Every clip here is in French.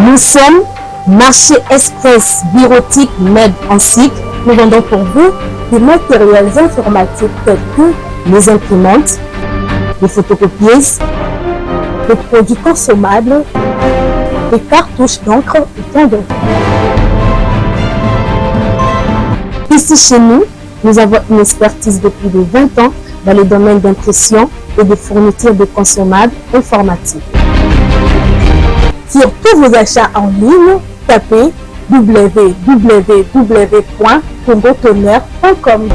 Nous sommes Marché Express Bureautique MED en cycle. Nous vendons pour vous des matériels informatiques tels que les imprimantes, les photocopieuses, les produits consommables, les cartouches d'encre et tant d'autres. Ici chez nous, nous avons une expertise depuis de 20 ans dans les domaines d'impression et de fourniture de consommables informatiques. Sur tous vos achats en ligne, tapez www.congotonnerre.com.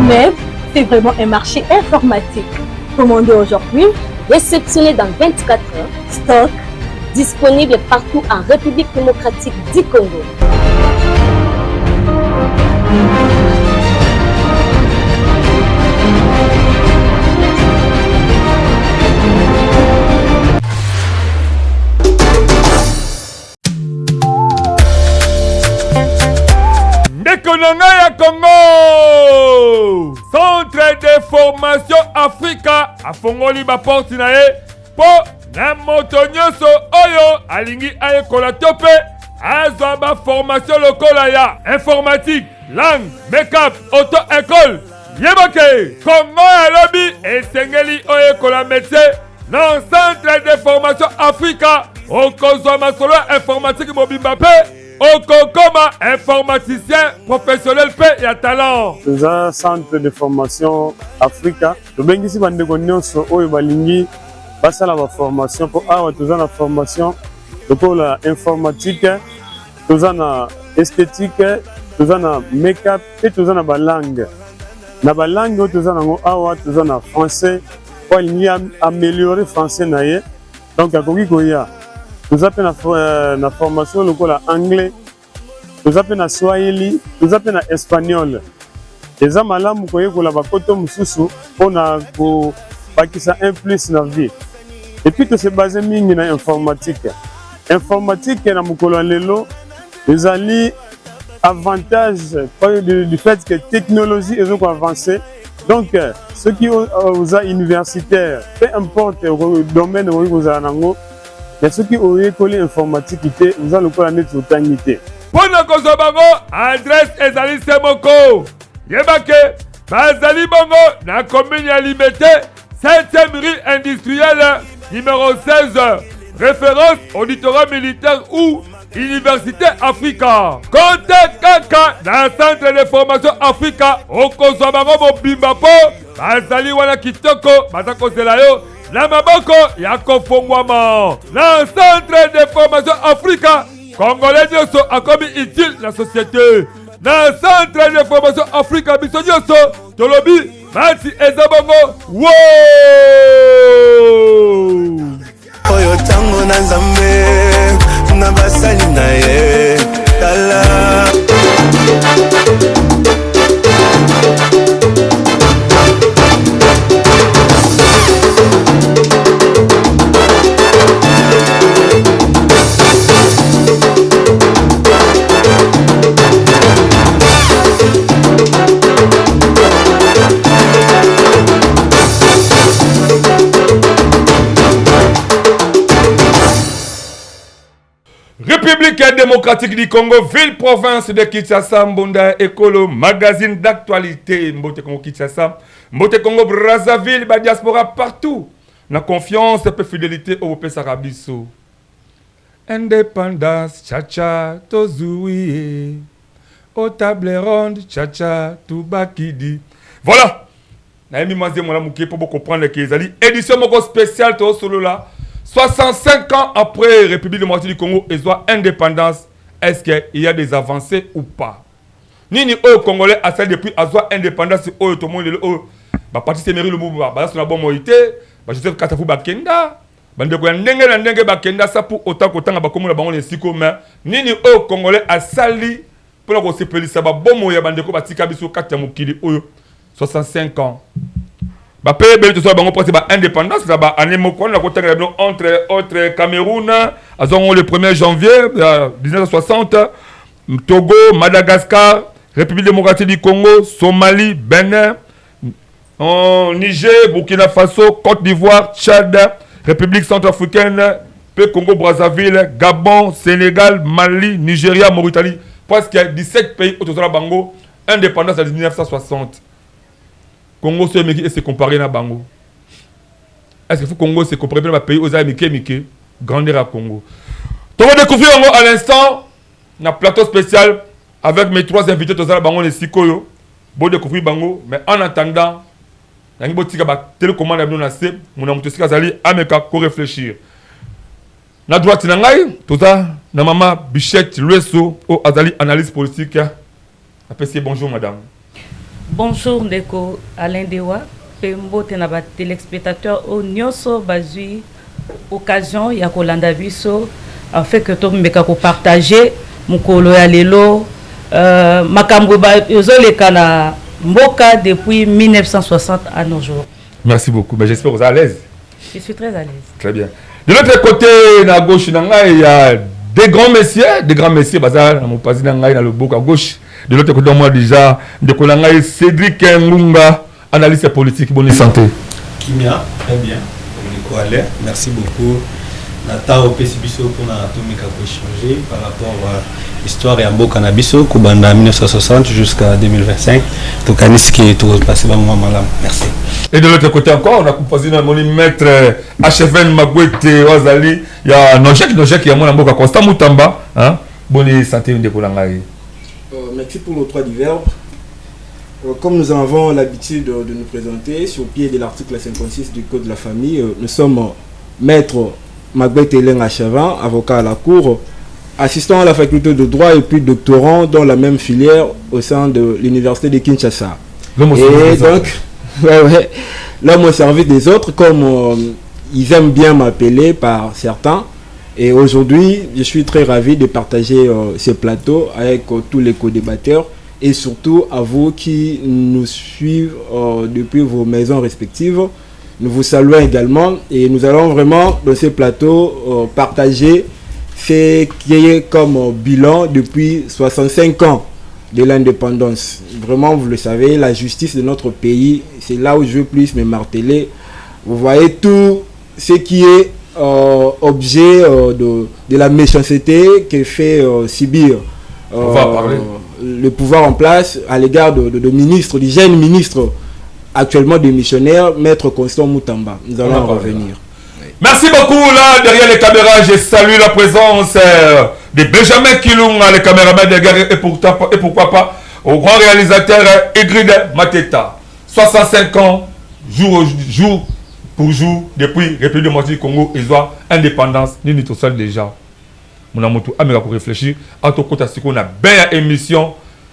Mais c'est vraiment un marché informatique. Commandez aujourd'hui, réceptionné dans 24 heures, stock disponible partout en République démocratique du Congo. Nekonanga Congo, Centre de formation Africa afongoli ba porte na ye po na moto nyonso oyo alingi ayekola tope azwa ba formation lokola ya informatique, langue, make-up, auto-école. Yebake Congo alobi esengeli oyekola métier dans Centre de formation Africa okozwa masolo informatique mobimba pe Okokoma, informaticien professionnel et à talent. C'est un centre de formation Africa. Le Bengisi Bandeko Nyonso Oyo Balingi passe à la formation pour avoir tout la formation pour la informatique, tout la esthétique, tout la make-up et tout la langue. Na ba langue tout la awa tout la français pour améliorer français naie. Donc à Koya nous appelons la formation locale anglais, nous appelons swahili, nous appelons espagnol. Les amalamu koyeko la bakoto mususu pour na ko bakisa un plus na vie. Et puis que c'est basé mingi na informatique. Informatique na mukolo lelo les ali avantage du fait que technologie est avancée. Donc ceux qui ont universitaires, peu importe le domaine où vous avez mais ceux qui ont école informatique, vous allez le connaître au Tangité. Pour nous Kosobango, adresse ezali semoko. Yebake, bazali bongo na commune ya Limete, 7e rue industrielle, numéro 16. Référence auditorat militaire ou Université Africa. Contact Kaka dans Centre de formation Africa. Okosobango mobimba po, bazali wana kitoko, batako zelayo. Na maboko ya kofongwama na Centre de formation Africa Congolais nyonso akomi utile la société. Na Centre de formation Africa biso nyonso tolobi mati eza bongo wo oyo tango na nzambe na basali na ye tala. République démocratique du Congo, ville-province de Kinshasa, Mbonda, Ekolo, magazine d'actualité, Mbote Congo Kinshasa, Mbote Congo Brazzaville, ba diaspora partout. Na confiance et fidélité au peuple sarabiso. Indépendance, tcha-tcha, tozouye. Au table ronde, tcha-tcha, toubakidi. Voilà. Naïmi Mazé Moulamouké pour comprendre que les alliés. Édition moko spéciale, to solo là. 65 ans après République démocratique du Congo et soit indépendance, est-ce qu'il y a des avancées ou pas? Nini au Congolais a celle depuis à soit indépendance au tout le monde le ba parti Séméry le mouvement ba sur la bonne moïté ba Joseph Katafou Bakenda bande ko ndenge Bakenda ça pour autant qu'autant ba komo la bango les siko mais nini au Congolais a sali pour ko sepeli ça ba bon moya bande ko batika biso kata mukili oyo 65 ans Ba pays ben to so bango pour ba indépendance là ba année moko na côté entre Cameroun azongo le 1er janvier 1960, Togo, Madagascar, République démocratique du Congo, Somalie, Bénin, Niger, Burkina Faso, Côte d'Ivoire, Tchad, République centrafricaine, Congo Brazzaville, Gabon, Sénégal, Mali, Nigeria, Mauritanie. Presque 17 pays autour de la Bango, indépendance en 1960. Congo se comparer à Bango. Est-ce que le Congo se comparer à un pays aux Américains, grandeur à Congo? On va découvrir à l'instant un plateau spécial avec mes 3 invités de la Bango et Sikoyo. Bon découvrir Bango, mais en attendant, il y a une télécommande à nous lancer, mon nom est Kazali, Ameka, ko réfléchir. Na droite na ngai, tout ça, na maman Bichette Lueso, au Azali analyse politique. Appréciez bonjour madame. Bonjour Ndeko Alain Dewa, Pembo tenaba téléspectateur au Nyoso Bazui, occasion ya kolanda biso afin que to mbeka ko partager mukolo ya lelo makambo ba yozoleka na mboka depuis 1960 à nos jours. Merci beaucoup, mais j'espère que vous êtes à l'aise. Je suis très à l'aise. Très bien. De l'autre côté, à gauche, il y a des grands messieurs, bazar, mon pas dans le bouc à gauche. De l'autre côté, moi déjà, de Kolangay, Cédric Ngunga, analyste politique, bonne santé. Kimia, très bien. Merci beaucoup. Nata au PCBISO pour échanger par rapport à l'histoire et à Mbo Cannabiso, Kubanda 1960 jusqu'à 2025. Donc, qui est tout passé dans mon malam. Merci. Et de l'autre côté encore, on a composé dans mon maître HFN Magwete Wazali. Il y a Nojek, qui a mon Mboka Constant Moutamba. Bonne santé, de Kolangay. Merci pour nos 3 diverbes. Comme nous avons l'habitude de nous présenter, sur pied de l'article 56 du Code de la famille, nous sommes maître Magwete Hélène Achavan, avocat à la Cour, assistant à la faculté de droit et puis doctorant dans la même filière au sein de l'université de Kinshasa. Et donc, l'homme au service des autres, comme ils aiment bien m'appeler par certains. Et aujourd'hui, je suis très ravi de partager ce plateau avec tous les co-débatteurs et surtout à vous qui nous suivent depuis vos maisons respectives. Nous vous saluons également et nous allons vraiment dans ce plateau partager ce qui est comme bilan depuis 65 ans de l'indépendance. Vraiment, vous le savez, la justice de notre pays, c'est là où je veux plus me marteler. Vous voyez tout ce qui est objet de la méchanceté que fait subir le pouvoir en place à l'égard de ministres, du jeune ministre actuellement démissionnaire, maître Constant Moutamba. Nous allons en revenir. Merci beaucoup. Là, derrière les caméras, je salue la présence de Benjamin Kilunga, les caméramans de guerre, et pourquoi pas au grand réalisateur Egrid Mateta. 65 ans, jour pour jour, depuis la République démocratique du Congo, ils ont indépendance, ni tout seul déjà. Mon amour, pour réfléchir, à tout côté, c'est qu'on a bien émission.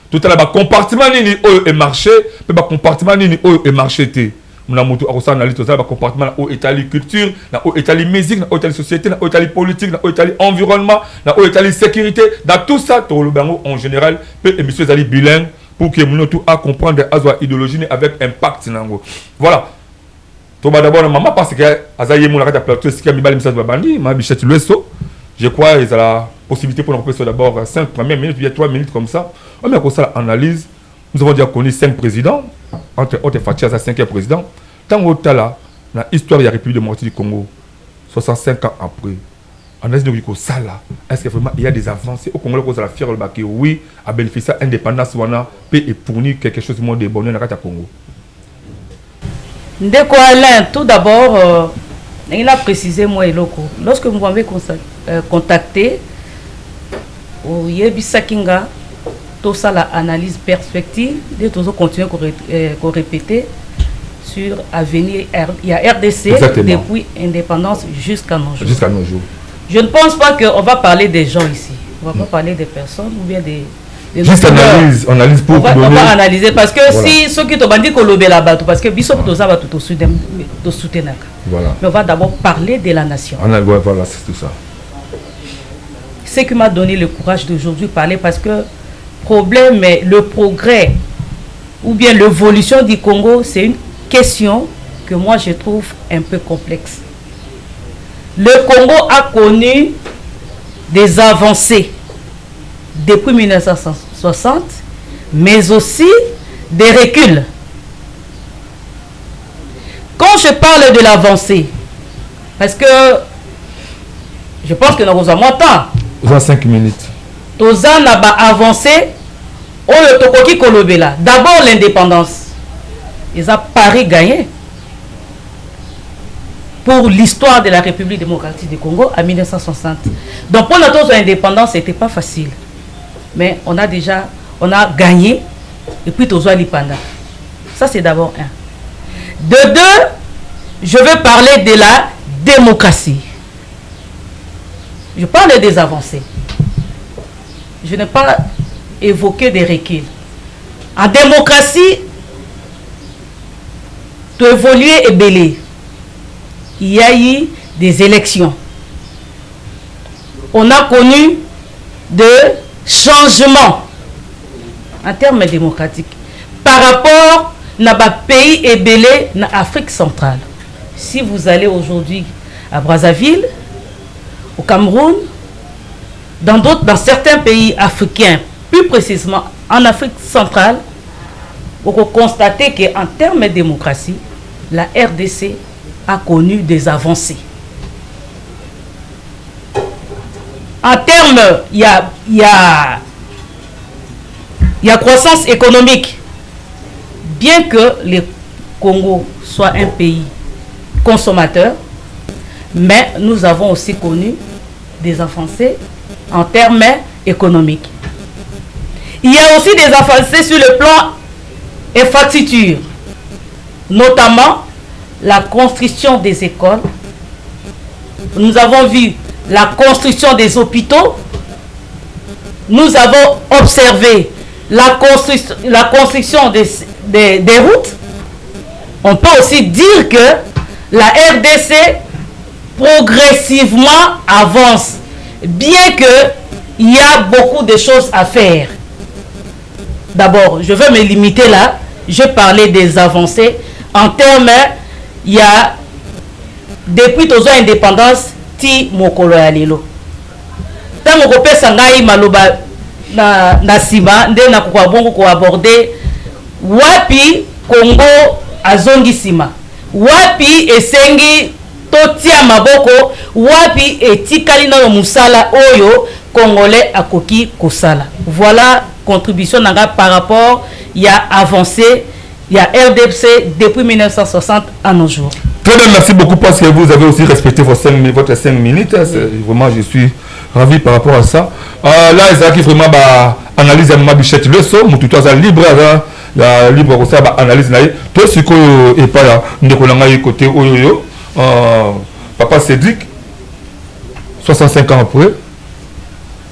Tout à l'heure, compartiment ni est marché, mais compartiment ni est marché. Mon amour, à analyse tout ça, compartiment où est la culture, où est la musique, où est la société, où est la politique, où est l'environnement, où est la sécurité. Dans tout ça, en général, peut émission est bilingue pour que nous tout à comprendre des idéologies avec impact. Voilà. Tout d'abord, maman parce que Azaye mon arrête à plateau, ce qui a mis le message de Babandi, ma bichette Lueso. Je crois qu'il y a la possibilité pour nous passer d'abord 5 premières minutes, puis 3 minutes comme ça. On met comme ça l'analyse. Nous avons déjà connu 5 présidents, entre autres Fatia, 5e président. Tant que là, dans l'histoire de la République démocratique du Congo, 65 ans après, analyse de ça là, est-ce que vraiment il y a des avancées au Congo, qu'on a fier le bac, oui, à bénéficier de l'indépendance, on a pu fournir quelque chose de moins de bon dans le Congo. Ndeko Alain, tout d'abord, il a précisé moi et Loko. Lorsque vous m'avez contacté, au Yebisa Kinga, tout ça, l'analyse perspective, de toujours continuer à répéter sur l'avenir. Il y a RDC. Exactement. Depuis indépendance jusqu'à nos jours. Jusqu'à nos jours. Je ne pense pas qu'on va parler des gens ici. On ne va pas parler des personnes ou bien des. Juste analyse pour on va analyser parce que voilà. Si ceux qui t'ont dit qu'on lobé là-bas, parce que Bissop tout ça va tout soutenir. Voilà. Mais on va d'abord parler de la nation. Voilà, c'est tout ça. Ce qui m'a donné le courage d'aujourd'hui parler parce que problème est le progrès ou bien l'évolution du Congo, c'est une question que moi je trouve un peu complexe. Le Congo a connu des avancées depuis 1960, mais aussi des reculs. Quand je parle de l'avancée, parce que je pense que nous avons temps. Vous avez 5 minutes. Nous avons avancé. D'abord l'indépendance. Ils ont Paris gagné pour l'histoire de la République démocratique du Congo en 1960. Donc pour notre indépendance, ce n'était pas facile. Mais on a gagné et puis tous l'indépendant. Ça c'est d'abord un. De deux, je veux parler de la démocratie. Je parle des avancées. Je n'ai pas évoqué des reculs. En démocratie, tu évoluer et belé. Il y a eu des élections. On a connu des changements en termes démocratiques par rapport à pays et belé en Afrique centrale. Si vous allez aujourd'hui à Brazzaville, au Cameroun, dans certains pays africains, plus précisément en Afrique centrale, vous constatez qu'en termes de démocratie, la RDC a connu des avancées. En termes, il y a croissance économique. Bien que le Congo soit un pays consommateur, mais nous avons aussi connu des avancées en termes économiques. Il y a aussi des avancées sur le plan infrastructure, notamment la construction des écoles. Nous avons vu la construction des hôpitaux. Nous avons observé la construction des routes. On peut aussi dire que la RDC progressivement avance, bien qu'il y a beaucoup de choses à faire. D'abord, je vais me limiter là. Je parlais des avancées. En termes, il y a depuis tozo indépendance ti mokolo ya lelo. Tango ko pesa ngai maloba na sima nde na ko bongo ko aborder wapi Congo azongi sima. Wapi esengi totia maboko, wapi etikali na musala oyo congolais akoki kosala. Voilà contribution nanga par rapport il y a avancé, il y a RDC depuis 1960 à nos jours. Très bien, merci beaucoup parce que vous avez aussi respecté votre 5 minutes. Vraiment, je suis ravi par rapport à ça. Là, Isaac, vraiment, analyse à ma bichette le son, mon tuteur libre, la libre comme ça, analyse là. Toi, ce que et pas là, nous connaissons côté Oyoyo, papa Cédric, 65 ans après,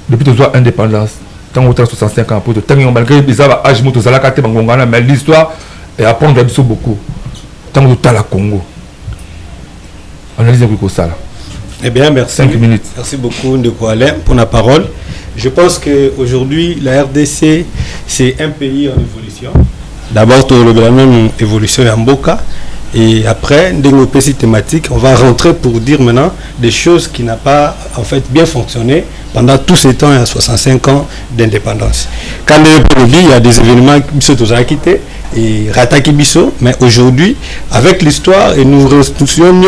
depuis que tu sois indépendance, tant que tu as 65 ans après, tant que malgré bizarre âge, tu as la carte bangongana, mais l'histoire est apprendre beaucoup. Tant que tu as la Congo. Analyse de ça. Eh bien, merci. 5 minutes. Merci beaucoup, Ndeko Alain, pour la parole. Je pense qu'aujourd'hui, la RDC, c'est un pays en évolution. D'abord, tout le même évolution en Mboka. Et après, dans nos pays thématiques, on va rentrer pour dire maintenant des choses qui n'ont pas en fait bien fonctionné pendant tous ces temps, il y a 65 ans d'indépendance. Quand il y a des événements qui sont quittés et Rataki Bisso, mais aujourd'hui, avec l'histoire et nous restituons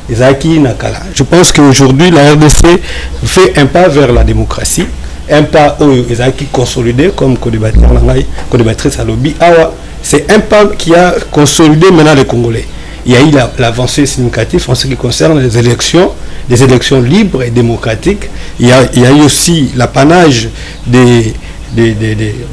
les acquis Nakala. Je pense qu'aujourd'hui, la RDC fait un pas vers la démocratie, un pas où les acquis consolidés, comme co-débattrice Alobi Awa. C'est un pas qui a consolidé maintenant les Congolais. Il y a eu l'avancée significative en ce qui concerne les élections libres et démocratiques. Il y a eu aussi l'apanage de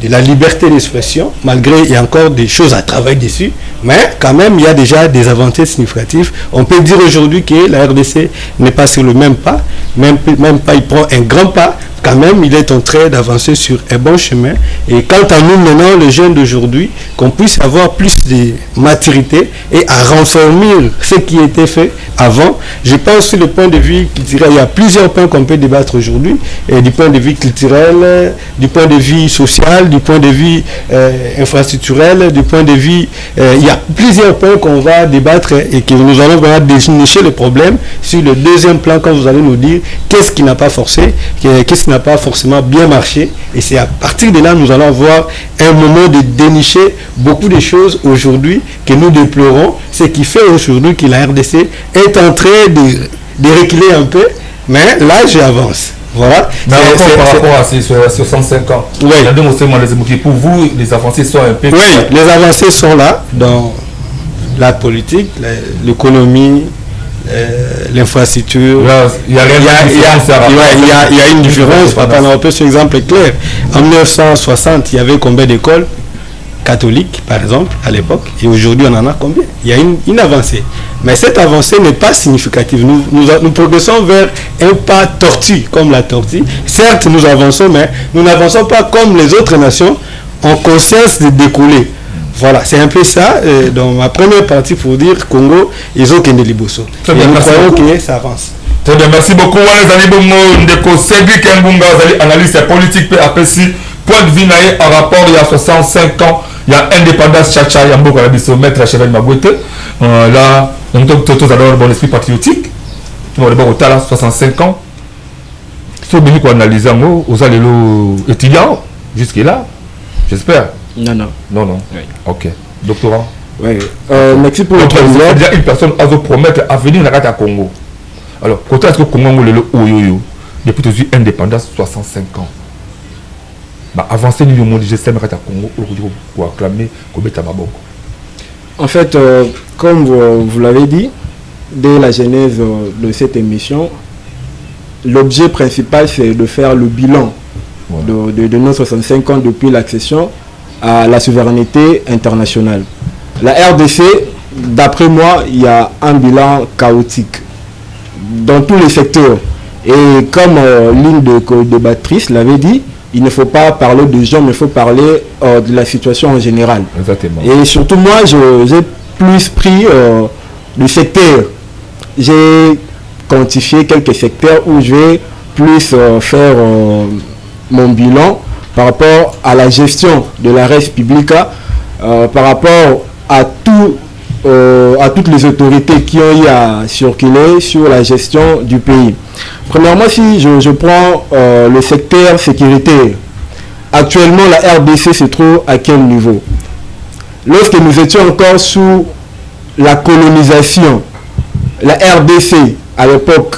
la liberté d'expression, malgré il y a encore des choses à travailler dessus, mais quand même il y a déjà des avancées significatives. On peut dire aujourd'hui que la RDC n'est pas sur le même pas, même pas il prend un grand pas, quand même, il est en train d'avancer sur un bon chemin. Et quant à nous, maintenant, les jeunes d'aujourd'hui, qu'on puisse avoir plus de maturité et à renforcer ce qui était fait avant. Je pense sur le point de vue culturel, il y a plusieurs points qu'on peut débattre aujourd'hui, du point de vue culturel, du point de vue social, du point de vue infrastructurel, du point de vue... il y a plusieurs points qu'on va débattre et que nous allons vraiment dénicher le problème sur le deuxième plan quand vous allez nous dire qu'est-ce qui n'a pas forcé, qu'est-ce qui n'a pas forcément bien marché. Et c'est à partir de là nous allons avoir un moment de dénicher beaucoup de choses aujourd'hui que nous déplorons, ce qui fait aujourd'hui que la RDC est en train de reculer un peu, mais là j'avance. Voilà. Mais par rapport à ces 65 ans, oui. Il y a deux mots pour vous, les avancées sont un peu... Oui, les avancées sont là dans la politique, l'économie, l'infrastructure. Il y a une différence. Papa, on peut ce exemple est clair. En 1960, il y avait combien d'écoles catholiques, par exemple, à l'époque, et aujourd'hui, on en a combien? Il y a une avancée. Mais cette avancée n'est pas significative. Nous progressons vers un pas tortue, comme la tortue. Certes, nous avançons, mais nous n'avançons pas comme les autres nations en conscience de découler. Voilà, c'est un peu ça. Dans ma première partie, pour dire Congo, ils ont qu'un liboso. Et nous croyons que ça avance. Très bien, merci beaucoup. Cédric Mbunga, analyste politique PAPC. Point de vue en rapport, il y a 65 ans, il y a indépendance Chacha, il y a beaucoup de maître Chevel Mabouete. Là, on a un bon esprit patriotique. On a d'abord 65 ans. Si vous analysez aux allélos étudiants, jusque-là, j'espère. Non. Oui. Ok. Doctorat. Oui. Merci pour votre exemple. Il y a une personne à vous promettre à venir à Congo. Alors, quand est-ce que Congo est depuis indépendance 65 ans? Avancer le monde de Congo pour acclamer Kobeta Maboko. En fait, comme vous l'avez dit, dès la genèse de cette émission, l'objet principal c'est de faire le bilan de nos 65 ans depuis l'accession à la souveraineté internationale. La RDC, d'après moi, il y a un bilan chaotique dans tous les secteurs. Et comme l'une des co-débattrices l'avait dit, il ne faut pas parler de gens, mais il faut parler de la situation en général. Exactement. Et surtout moi, j'ai plus pris le secteur. J'ai quantifié quelques secteurs où je vais plus faire mon bilan par rapport à la gestion de la res publica, par rapport à toutes les autorités qui ont eu à circuler sur la gestion du pays. Premièrement, si je prends le secteur sécuritaire, actuellement la RDC se trouve à quel niveau? Lorsque nous étions encore sous la colonisation, la RDC à l'époque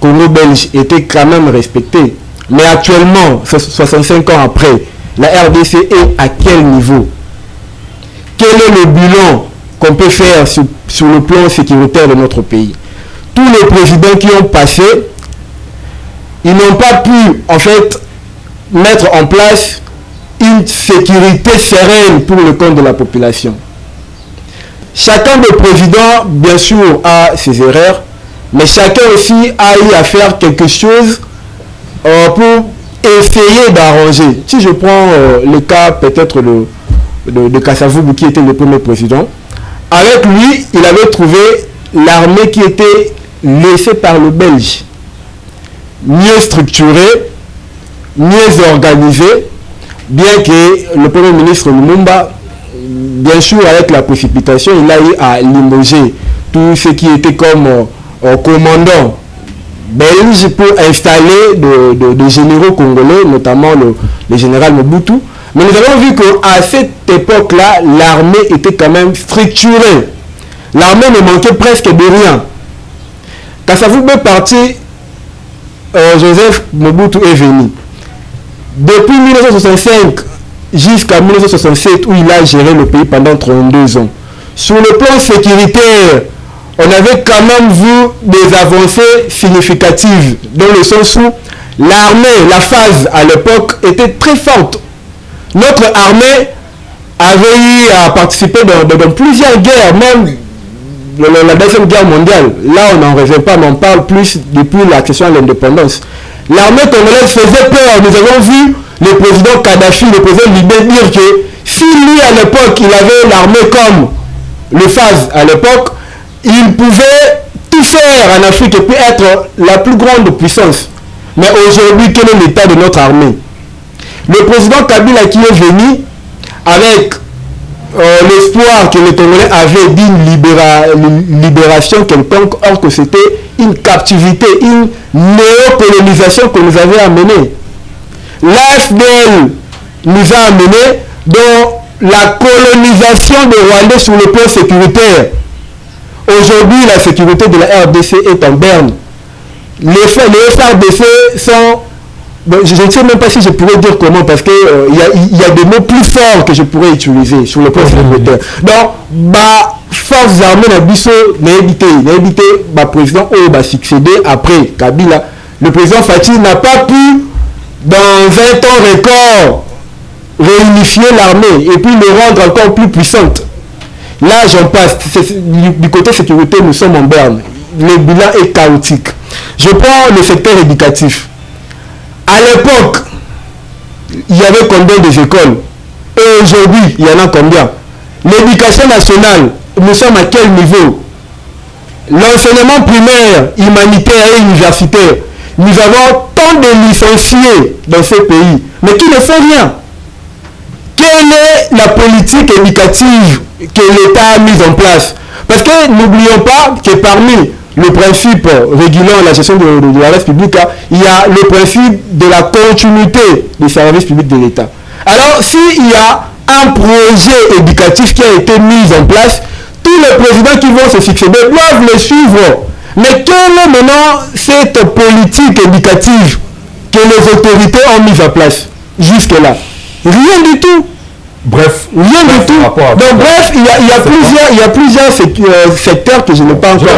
Congo-Belge était quand même respectée. Mais actuellement, 65 ans après, la RDC est à quel niveau? Quel est le bilan qu'on peut faire sur le plan sécuritaire de notre pays? Tous les présidents qui ont passé, ils n'ont pas pu en fait mettre en place une sécurité sereine pour le compte de la population. Chacun des présidents, bien sûr, a ses erreurs, mais chacun aussi a eu à faire quelque chose pour essayer d'arranger. Si je prends le cas peut-être de Kasavubu qui était le premier président, avec lui, il avait trouvé l'armée qui était laissée par le Belge, mieux structurée, mieux organisée, bien que le premier ministre Lumumba, bien sûr avec la précipitation, il a eu à limoger tout ce qui était comme commandant belge pour installer de généraux congolais, notamment le général Mobutu. Mais nous avons vu qu'à cette époque-là, l'armée était quand même structurée. L'armée ne manquait presque de rien. Quand ça vous est parti, Joseph Mobutu est venu. Depuis 1965 jusqu'à 1967, où il a géré le pays pendant 32 ans. Sur le plan sécuritaire, on avait quand même vu des avancées significatives, dans le sens où l'armée, la phase à l'époque était très forte. Notre armée avait eu à participer dans plusieurs guerres, même la deuxième guerre mondiale. Là, on n'en revient pas, mais on parle plus depuis l'accession à l'indépendance. l'armée congolaise faisait peur. Nous avons vu le président Kadhafi, le président libyen, dire que si lui à l'époque il avait l'armée comme le FAS à l'époque, il pouvait tout faire en Afrique et puis être la plus grande puissance. Mais aujourd'hui, quel est l'état de notre armée? Le président Kabila qui est venu avec l'espoir que les Congolais avaient d'une libération quelconque, or que c'était une captivité, une néocolonisation que nous avait amenée. L'AFDL nous a amené dans la colonisation des Rwandais sur le plan sécuritaire. Aujourd'hui, la sécurité de la RDC est en berne. Les FRDC sont... Bon, je ne sais même pas si je pourrais dire comment, parce qu'il y a des mots plus forts que je pourrais utiliser sur le plan sécuritaire. Donc, forces armées n'a évité, président Oyo va succéder après Kabila. Le président Fathi n'a pas pu, dans 20 ans record, réunifier l'armée et puis le rendre encore plus puissante. Là, j'en passe. Du côté sécurité, nous sommes en berne. Le bilan est chaotique. Je prends le secteur éducatif. À l'époque, il y avait combien d'écoles? Et aujourd'hui, il y en a combien? L'éducation nationale, nous sommes à quel niveau? L'enseignement primaire, humanitaire et universitaire, nous avons tant de licenciés dans ce pays, mais qui ne font rien. Quelle est la politique éducative que l'État a mise en place? Parce que n'oublions pas que parmi le principe régulant la gestion de la race publique, il y a le principe de la continuité des services publics de l'État. Alors, s'il y a un projet éducatif qui a été mis en place, tous les présidents qui vont se succéder doivent le suivre. Mais quelle est maintenant cette politique éducative que les autorités ont mise en place jusque-là? Rien du tout. Bref, rien du tout. Donc bref, il y a plusieurs secteurs que je n'ai pas encore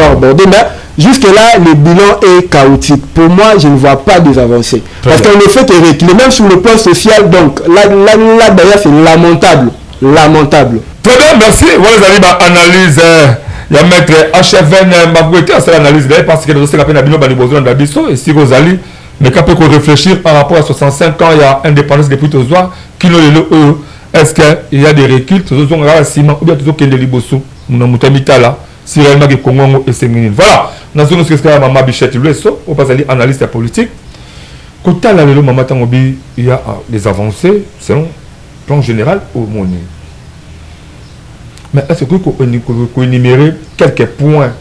abordés, mais jusque-là, le bilan est chaotique. Pour moi, je ne vois pas des avancées. Parce qu'on ne fait que reculer, même sur le plan social. Donc là d'ailleurs, c'est lamentable. Lamentable. Très bien, merci. Voilà, vous avez analyse. Il y a maître HFN Mabouete à cette analyse là parce que le dossier appelle Nabino Banibozo Ndabiso et si vous allez mais qu'à peut réfléchir par rapport à 65 ans il y a indépendance depuis Tozoa qui le est-ce qu'il y a des reculs Tozoa on a ciment ou bien Tozoa qui est liboso nous mutamita là si réellement que Congo et Sémini voilà dans une ce que maman Bichette Leso on passe à l'analyse politique côté là le maman Tangobi il y a des avancées selon plan général au monde. Mais est-ce que vous pouvez énumérer quelques points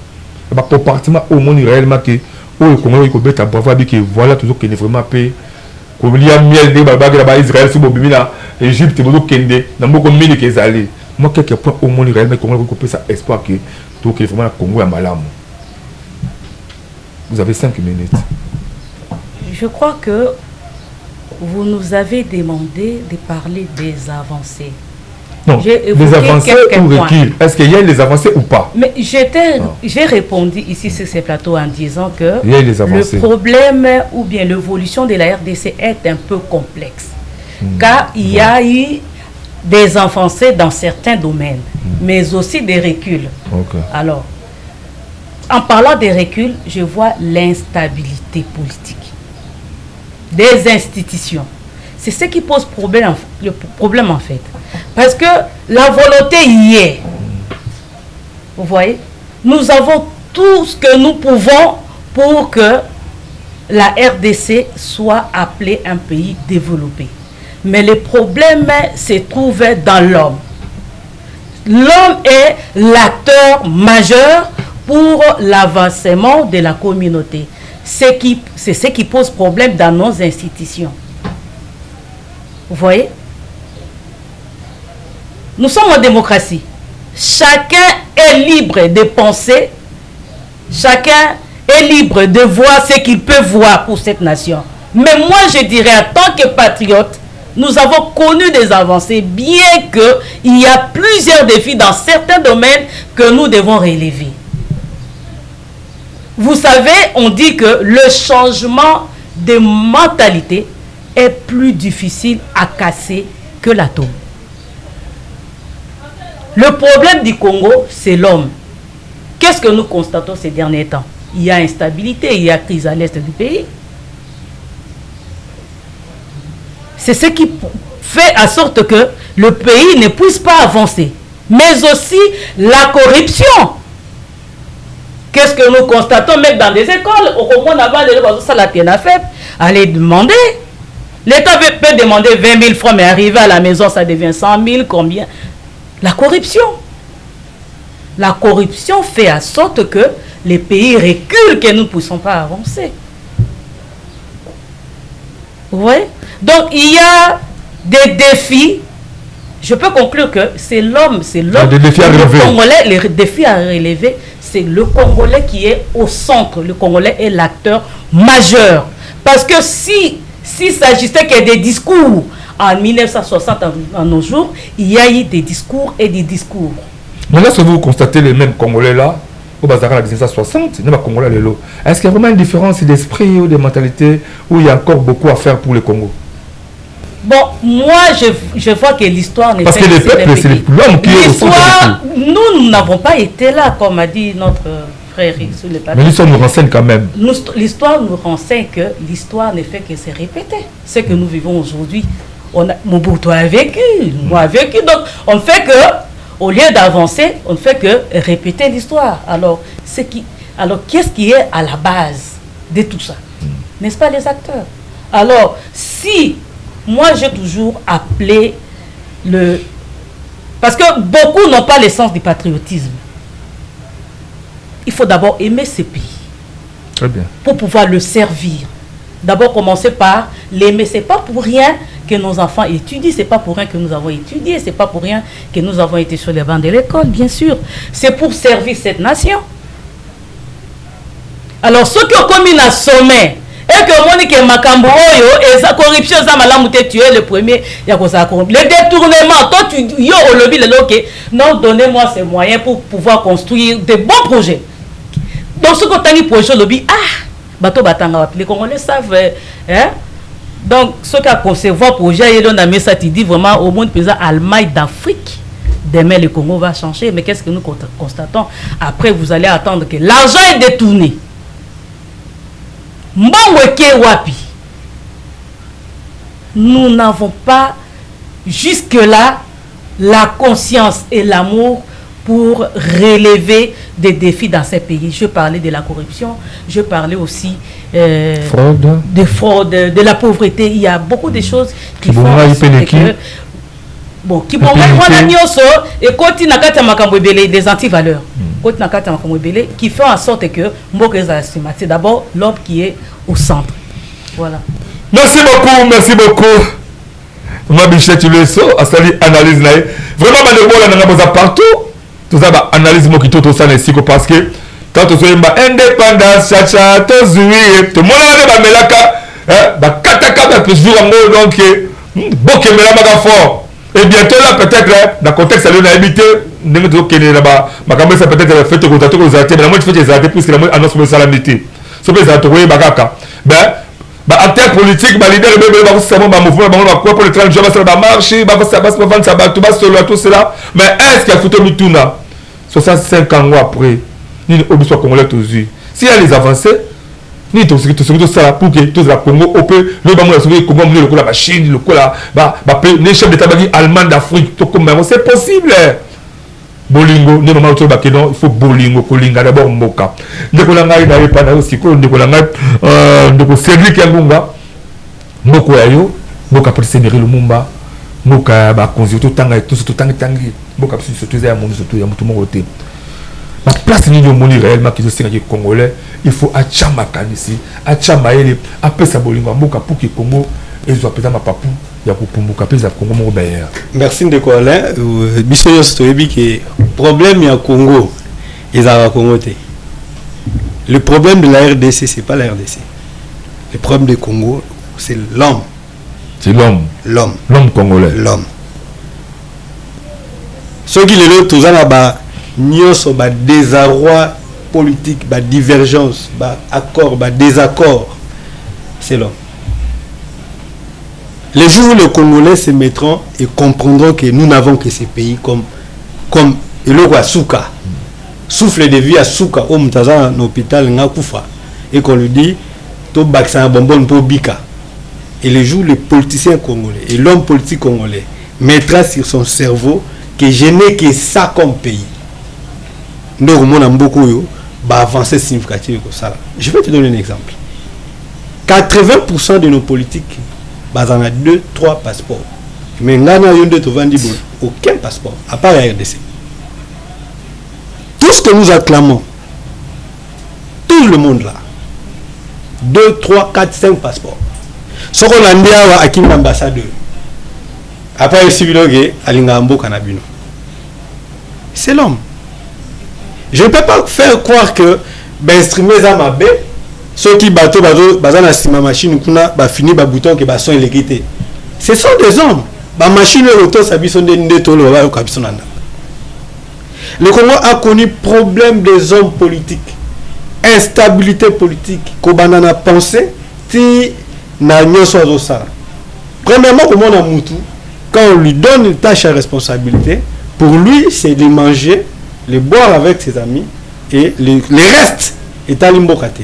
pour partir au monde réellement que le Congo est bravo que voilà toujours qu'il est vraiment payé comme il y a miel de Baba Israël sous Bobimina Égypte et beaucoup Kende dans beaucoup de mille qui est allé moi quelques points au monde réellement Congo peut ça espoir que tout qu'il est vraiment Congo à Malam. Vous avez 5 minutes. Je crois que vous nous avez demandé de parler des avancées. Non, des avancées ou reculs. Est-ce qu'il y a des avancées ou pas? Mais j'ai répondu ici sur ces plateaux en disant que le problème ou bien l'évolution de la RDC est un peu complexe. Car il y a eu des avancées dans certains domaines, mais aussi des reculs. Alors, en parlant des reculs, je vois l'instabilité politique des institutions. C'est ce qui pose le problème en fait. Parce que la volonté y est. Vous voyez? Nous avons tout ce que nous pouvons pour que la RDC soit appelée un pays développé. Mais le problème se trouve dans l'homme. L'homme est l'acteur majeur pour l'avancement de la communauté. C'est ce qui pose problème dans nos institutions. Vous voyez? Nous sommes en démocratie. Chacun est libre de penser. Chacun est libre de voir ce qu'il peut voir pour cette nation. Mais moi, je dirais, en tant que patriote, nous avons connu des avancées, bien qu'il y a plusieurs défis dans certains domaines que nous devons relever. Vous savez, on dit que le changement de mentalité est plus difficile à casser que l'atome. Le problème du Congo, c'est l'homme. Qu'est-ce que nous constatons ces derniers temps? il y a instabilité, il y a crise à l'est du pays. C'est ce qui fait en sorte que le pays ne puisse pas avancer. Mais aussi la corruption. Qu'est-ce que nous constatons même dans des écoles? Au moment d'avoir ça la tienne à faire, allez demander. L'État peut demander 20 000 francs, mais arriver à la maison, ça devient 100 000, combien? La corruption. La corruption fait en sorte que les pays reculent, que nous ne puissions pas avancer. Vous voyez? Donc, il y a des défis. Je peux conclure que c'est l'homme, des défis à relever. Congolais, les défis à relever, c'est le Congolais qui est au centre. Le Congolais est l'acteur majeur. Parce que s'il s'agissait que des discours en 1960, en nos jours, il y a eu des discours et des discours. Mais là, si vous constatez les mêmes Congolais là, au Bazar en 1960, il y a Congolais là. Est-ce qu'il y a vraiment une différence d'esprit ou de mentalité où il y a encore beaucoup à faire pour le Congo? Bon, moi, je vois que l'histoire n'est pas... Parce que les peuples, c'est l'homme qui est au centre. L'histoire, nous n'avons pas été là, comme a dit notre frère sur le papier. Mais l'histoire nous renseigne quand même. L'histoire nous renseigne que l'histoire ne fait que se répéter. Ce que nous vivons aujourd'hui, Mobutu a vécu, moi a vécu. Donc, on fait que, au lieu d'avancer, on ne fait que répéter l'histoire. Alors, qu'est-ce qui est à la base de tout ça? N'est-ce pas les acteurs? Alors, si... Moi, j'ai toujours appelé parce que beaucoup n'ont pas le sens du patriotisme. Il faut d'abord aimer ce pays. Très bien. Pour pouvoir le servir. D'abord, commencer par l'aimer. Ce n'est pas pour rien que nos enfants étudient. Ce n'est pas pour rien que nous avons étudié. Ce n'est pas pour rien que nous avons été sur les bancs de l'école, bien sûr. C'est pour servir cette nation. Alors, ceux qui ont commis un sommet, et que Monique Makambo et sa corruption, ça m'a tu es le premier. Le détournement, toi tu yo au lobby le loquet. Non, donnez-moi ces moyens pour pouvoir construire de bons projets. Donc ce qu'on a dit projet lobby, bateau batanga, les Congolais savent, hein. Donc ce qui a concevoir projet, il a mis ça, tu dis vraiment au monde présent Allemagne d'Afrique. Demain le Congo va changer, mais qu'est-ce que nous constatons? Après vous allez attendre que l'argent est détourné. Nous n'avons pas jusque-là la conscience et l'amour pour relever des défis dans ces pays. Je parlais de la corruption, je parlais aussi de fraude, de la pauvreté. Il y a beaucoup de choses qui font que... Bon, qui vont et continue à des antivaleurs. Qui fait en sorte que c'est d'abord l'homme qui est au centre. Voilà. Merci beaucoup. Ma bichette, le saut, à saluer analyse. Vraiment, on a partout. Tout ça, analyse moi qui tout ça, parce que quand on se dit indépendance, chacha, tout le monde a des melaka, kataka, donc, beaucoup de melaka fort. Et bientôt là, peut-être, dans le contexte de l'habité, ça peut-être fait contacter aux arrêtés, mais la moitié fait des arrêtés puisque la moitié annonce pour le salamité. Ce que les arrêtés, acteurs politiques, leader, mouvement, pour le 30 jours, ça va marcher, tout cela. Mais est-ce qu'il y a foutu Mituna 65 ans après, ni le Obi soit congolais tous yeux. S'il y a les avancées, ni tout ça pour que tout le Congo au peu le Congo le la Chine le les chefs d'état allemand d'Afrique tout comme c'est possible. Bolingo ne maman tout bakeno il faut bolingo kolinga d'abord mboka ndeko la ngai na pas na aussi ko ndeko la ngai ndeko Cédric Yangunga moko yayo mboka pour sénérer le mumba mboka ba konzi tout tanga tout tangi mboka pour surtout ya monde surtout ya mutu moko te. La place ni yo moni réellement qui sont congolais, il faut achama kanisi, achama ele, après ça bolingo mboka pour que Congo et soit peut-être ma papou, ya ko pumbuka pesa Congo mo meilleur. Merci de Colin, biso stoyebi que problème ya Congo ezala Congo te. Le problème de la RDC c'est pas la RDC. Le problème du Congo c'est l'homme. C'est l'homme. L'homme congolais. L'homme. Ceux qui les autres ont ba nyonso ba désarroi politique, ba divergence, ba accord, ba désaccord, c'est l'homme. Les jours où les Congolais se mettront et comprendront que nous n'avons que ces pays comme le roi Souka. souffle de vie à Souka, au Mutaza, dans l'hôpital, et qu'on lui dit, to baksa bonbon to bika. Et le jour, le politicien congolais et l'homme politique congolais mettra sur son cerveau que je n'ai que ça comme pays. Nous avons beaucoup avancé significatif comme ça. Je vais te donner un exemple. 80% de nos politiques en a 2-3 passeports. Mais nous avons aucun passeport, à part la RDC. Tout ce que nous acclamons, tout le monde là, 2, 3, 4, 5 passeports. Ce qu'on a dit à qui l'ambassadeur. Après le civilogue, à l'Ingambo Kanabino. C'est l'homme. Je ne peux pas faire croire que streamer ça m'a bé, ceux qui bateau bazana sima machine kuna ba fini ba bouton que ba son électricité. Ce sont des hommes. Ba machine auto sabi sont des ndetolo ba kabisonanda. Le Congo a connu problème des hommes politiques, instabilité politique, kobanana pensée, ti na nyoso azosala. Premièrement, comment on a moutou, quand on lui donne une tâche à responsabilité, pour lui c'est de manger, de boire avec ses amis et les restes est à l'imbokate.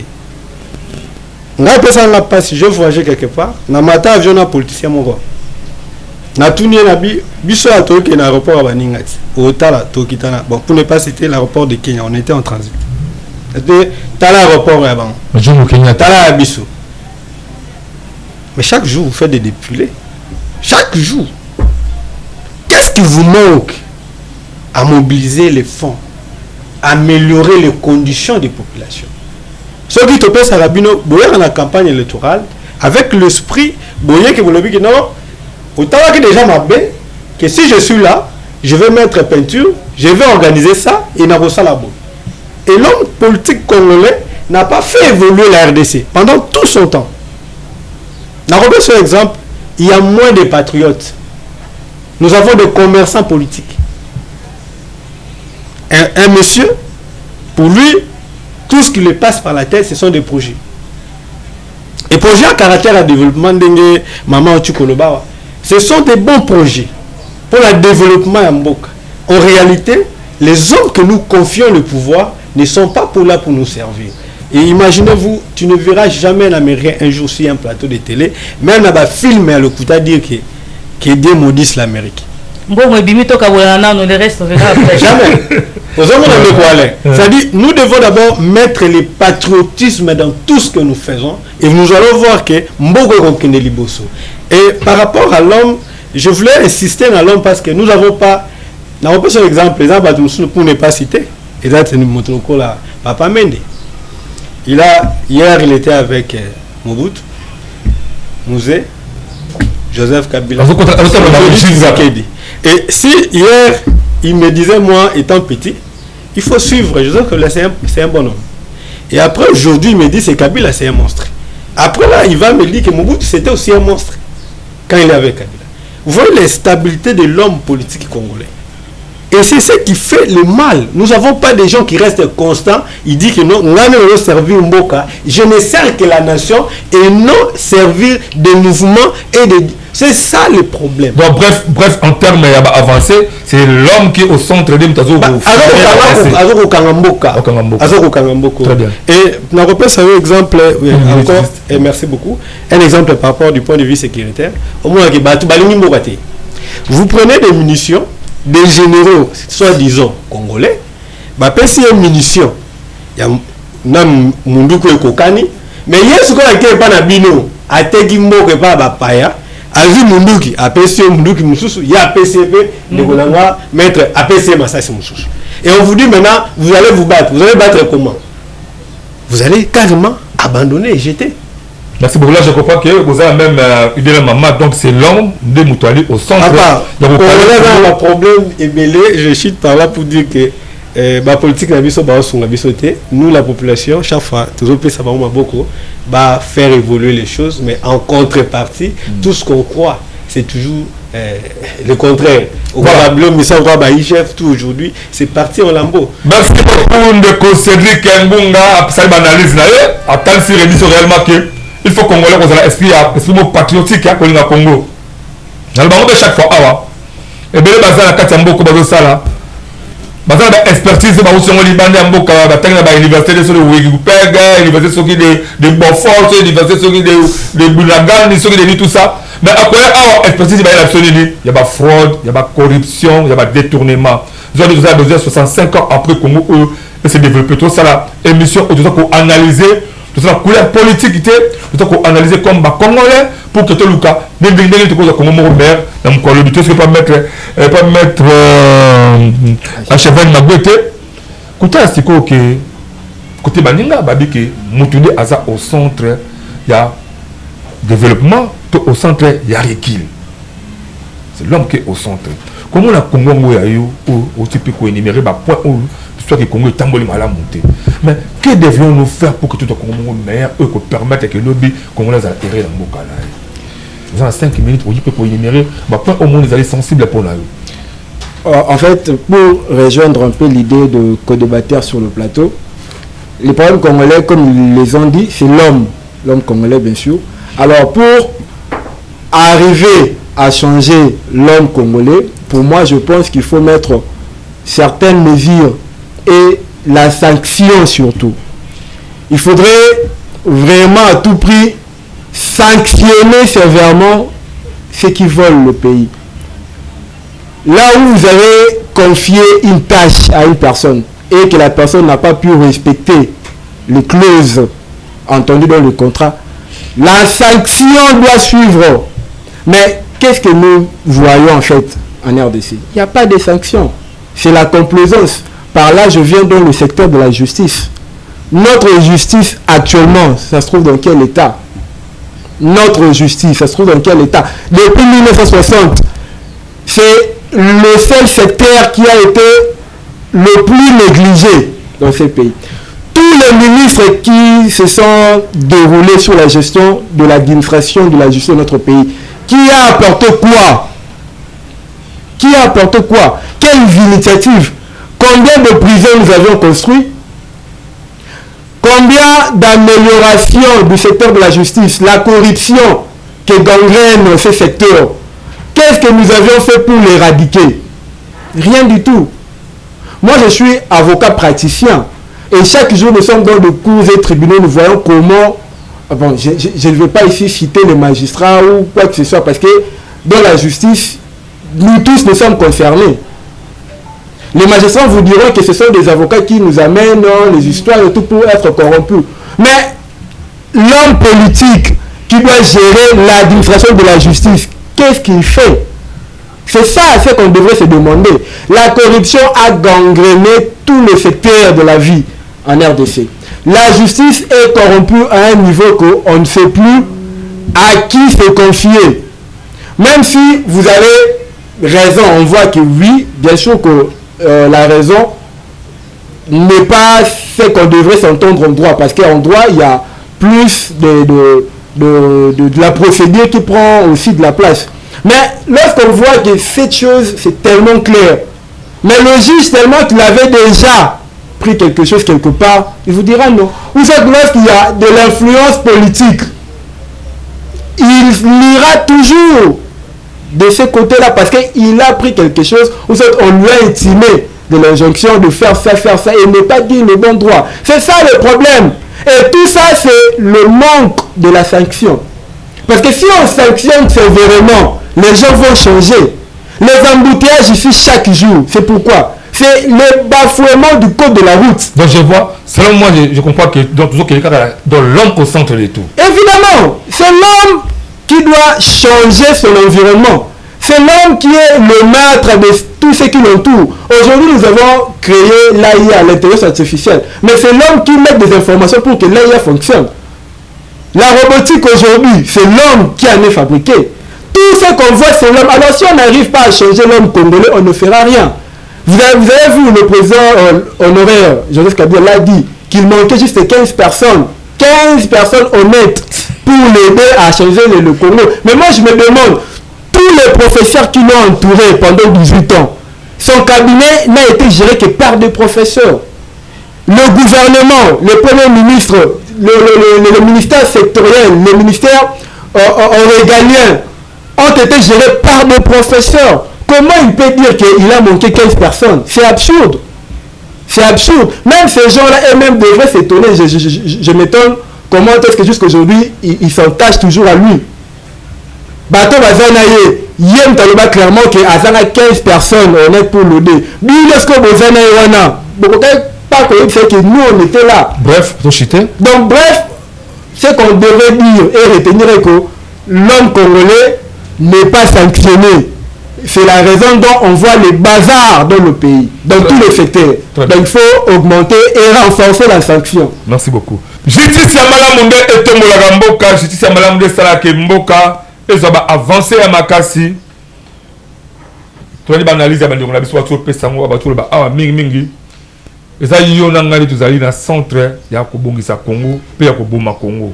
Nga pesa nga passe, je voyage quelque part, na mata avion na politicien moko. Na tout na biso à Toki na aéroport à Baningati au Tala Tokitana. Bon, pour ne pas citer l'aéroport de Kenya, on était en transit. C'était Tala aéroport avant. Tala Abisso. Mais chaque jour vous faites des défilés. Chaque jour. Qu'est-ce qui vous manque à mobiliser les fonds, améliorer les conditions des populations? Ceux qui te passent à la bino, dans la campagne électorale, avec l'esprit, que vous l'avez dit non. Autant que déjà m'a bé, que si je suis là, je vais mettre peinture, je vais organiser ça et n'a pas ça là-bas. Et l'homme politique congolais n'a pas fait évoluer la RDC pendant tout son temps. N'a pas ce exemple, il y a moins de patriotes. Nous avons des commerçants politiques. Un monsieur, pour lui, tout ce qui lui passe par la tête, ce sont des projets. Et projets à caractère à développement, maman Chukoloba. Ce sont des bons projets pour le développement en Mboka. En réalité, les hommes que nous confions le pouvoir ne sont pas là pour nous servir. Et imaginez-vous, tu ne verras jamais un Américain un jour sur un plateau de télé, même à film à l'Okuta dire que Dieu maudisse l'Amérique. Bon, mais bimito kabolana, nous les restes après. Jamais. C'est-à-dire, nous devons d'abord mettre le patriotisme dans tout ce que nous faisons et nous allons voir que Mbogo Kokende Liboso. Et par rapport à l'homme, je voulais insister dans l'homme parce que nous n'avons pas, nous avons pas sur l'exemple, pour ne pas citer, et là, c'est notre Papa Mende. Hier, il était avec Mobutu, Mouzé, Joseph Kabila. Et si hier, il me disait, moi, étant petit, il faut suivre Joseph Kabila, c'est un bon homme. Et après, aujourd'hui, il me dit, c'est Kabila, c'est un monstre. Après, là, il va me dire que Mobutu, c'était aussi un monstre quand il est avec Kabila. Vous voyez l'instabilité de l'homme politique congolais. Et c'est ce qui fait le mal. Nous n'avons pas des gens qui restent constants. Il dit que non, nous allons servir Mboka. Je ne sers que la nation et non servir des mouvements et des... C'est ça le problème. Donc bref, en termes avancés, c'est l'homme qui est au centre de Mtazo. Très bien. Et nous avons un exemple, encore, et merci beaucoup, un exemple par rapport du point de vue sécuritaire. Vous prenez des munitions, des généraux, soi-disant congolais, si il y a une munition, il y a Munduku et Kokani, mais il y a ce qu'on a été pas bino, à Tegimbo et pas Bapaya, à vu Munduki, à PCO Munduki Moussous, il y a PCP, de Golanga, maître APC Massassi Moussous. Et on vous dit maintenant, vous allez vous battre. Vous allez battre comment? Vous allez carrément abandonner et jeter. Merci beaucoup. Là, je comprends que vous avez même idée de maman, donc c'est l'homme de Moutouali au centre. On a un problème ébélé, je chute par là pour dire que la politique nous, la population, chaque fois, va faire évoluer les choses, mais en contrepartie, tout ce qu'on croit, c'est toujours le contraire. Voilà. Tout aujourd'hui, c'est parti en lambeau. Merci beaucoup, Ndeko Cédric Mbunga, à cette analyse. À tant si réellement que il faut qu'on ait un esprit patriotique à Congo. Dans le Congo, chaque fois, et bien, il y a beaucoup de Bazana ba expertise ba aussi on libandé mboka ba tanga ba université sur le Wikipedia, université sur de Beaufort, université sur de Bulagan, sur de tout ça. Mais après expertise ba la il y a pas fraude, il y a pas corruption, il y a pas détournement. Nous avons besoin 65 ans après Congo et se développer tout ça la émission pour analyser tout ça la couleur politique tout ça pour analyser comme ba congolais pour que tout le cas n'importe quoi comme mon maire donc le but c'est pas mettre Acheven Magwete côté asiko que côté baninga babi que mutunde aza au centre il y a développement tout au centre il y a Rekil c'est l'homme qui est au centre comment la Congo ngoya yo au type ko énumérer ba point où l'histoire que Congo est tamboli mala monter mais que devions-nous faire pour que tout le Congo meilleur eux que permettre que lobby congolais a errer dans mboka là nous avons 5 minutes pour énumérer ba point au monde les aller sensibles pour là. En fait, pour rejoindre un peu l'idée de co-débatteur sur le plateau, les problèmes congolais, comme ils les ont dit, c'est l'homme congolais bien sûr. Alors pour arriver à changer l'homme congolais, pour moi je pense qu'il faut mettre certaines mesures et la sanction surtout. Il faudrait vraiment à tout prix sanctionner sévèrement ceux qui volent le pays. Là où vous avez confié une tâche à une personne et que la personne n'a pas pu respecter les clauses entendues dans le contrat, la sanction doit suivre. Mais qu'est-ce que nous voyons en fait en RDC? Il n'y a pas de sanction. C'est la complaisance. Par là, je viens dans le secteur de la justice. Notre justice actuellement, ça se trouve dans quel état? Notre justice, ça se trouve dans quel état? Depuis 1960, c'est le seul secteur qui a été le plus négligé dans ces pays. Tous les ministres qui se sont déroulés sur la gestion de l'administration de la justice de notre pays, qui a apporté quoi? Qui a apporté quoi? Quelle initiative? Combien de prisons nous avions construit? Combien d'améliorations du secteur de la justice? La corruption qui gangrène ce secteur, qu'est-ce que nous avions fait pour l'éradiquer? Rien du tout. Moi, je suis avocat praticien. Et chaque jour, nous sommes dans de cours et tribunaux, nous voyons comment... Bon, je ne vais pas ici citer les magistrats ou quoi que ce soit, parce que dans la justice, nous tous nous sommes concernés. Les magistrats vous diront que ce sont des avocats qui nous amènent les histoires et tout pour être corrompus. Mais l'homme politique qui doit gérer l'administration de la justice, qu'est-ce qu'il fait? C'est ça ce qu'on devrait se demander. La corruption a gangréné tout le secteur de la vie en RDC. La justice est corrompue à un niveau qu'on ne sait plus à qui se confier. Même si vous avez raison, on voit que oui, bien sûr que la raison n'est pas ce qu'on devrait s'entendre en droit. Parce qu'en droit, il y a plus de la procédure qui prend aussi de la place. Mais lorsqu'on voit que cette chose, c'est tellement clair, mais le juge, tellement qu'il avait déjà pris quelque chose quelque part, il vous dira non. Ou c'est lorsqu'il y a de l'influence politique, il ira toujours de ce côté-là parce qu'il a pris quelque chose, ou on lui a intimé de l'injonction de faire ça, et ne pas dire le bon droit. C'est ça le problème. Et tout ça, c'est le manque de la sanction. Parce que si on sanctionne sévèrement, les gens vont changer. Les embouteillages ici chaque jour, c'est pourquoi? C'est le bafouement du code de la route. Donc je vois, selon moi, je comprends que dans l'homme au centre de tout. Évidemment, c'est l'homme qui doit changer son environnement. C'est l'homme qui est le maître de tout ce qui l'entoure. Aujourd'hui, nous avons créé l'AIA, l'intelligence artificielle. Mais c'est l'homme qui met des informations pour que l'AIA fonctionne. La robotique aujourd'hui, c'est l'homme qui en est fabriqué. Tout ce qu'on voit, c'est l'homme. Alors si on n'arrive pas à changer l'homme congolais, on ne fera rien. Vous avez vu le président honoraire, Joseph Kabila, l'a dit qu'il manquait juste 15 personnes. 15 personnes honnêtes pour l'aider à changer le Congo. Mais moi, je me demande, tous les professeurs qui l'ont entouré pendant 18 ans, son cabinet n'a été géré que par des professeurs. Le gouvernement, le premier ministre, le ministère sectoriel, le ministère régalien ont été gérés par des professeurs. Comment il peut dire qu'il a manqué 15 personnes? C'est absurde. C'est absurde. Même ces gens-là eux-mêmes devraient s'étonner. Je m'étonne comment est-ce que jusqu'aujourd'hui, ils s'en tâchent toujours à lui. Bateau Bazanaye, Yem Taloba clairement que Azana 15 personnes on est pour l'aider. Bilesko Bazanaye Wana. Donc, pas que nous on était là. Bref, donc bref, ce qu'on devrait dire et retenir est que l'homme congolais n'est pas sanctionné. C'est la raison dont on voit les bazars dans le pays, dans tous les secteurs. Donc il faut augmenter et renforcer la sanction. Merci beaucoup. Justice Yamala Munde et Tombola Mboka, Justice Yamala Munde Salake Mboka, et ça va avancer à Makassi. Tu vas analyser à Bandionga, tu vas tout pesango, tu vas tout mingi. Et ça, il y a un centre, il y a un Congo, puis il y a un Congo.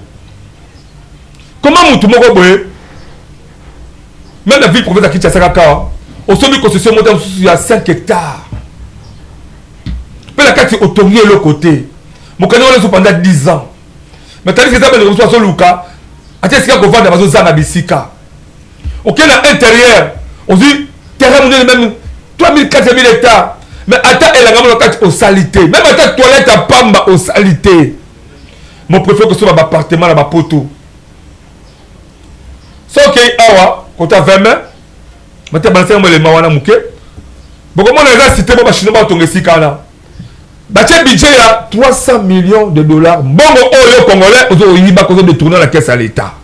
Comment tu me même la ville province de Kinshasa, au sommet de concession, il y a 5 hectares. Puis la carte est autorisée de l'autre côté. Mon canot est pendant 10 ans. Mais tandis que ça va reçoit sur Luka, à tel qu'on va dans la zone Nabisika. Ok, à l'intérieur, on dit terrain même 3000-4000 hectares. Mais attends, elle a vraiment au salité. Même à ta toilette à Pamba au salité. Mon préfère que ce soit un appartement dans ma poteau. C'est ok, awa, quand tu as 20 mains, maintenant, tu as les mawana mouké. Bon, comment on a cité pour chinois ton récikana? Bâtir budget là, 300 millions de dollars. Bon, au Congolais, ils vont détourner la caisse à l'État.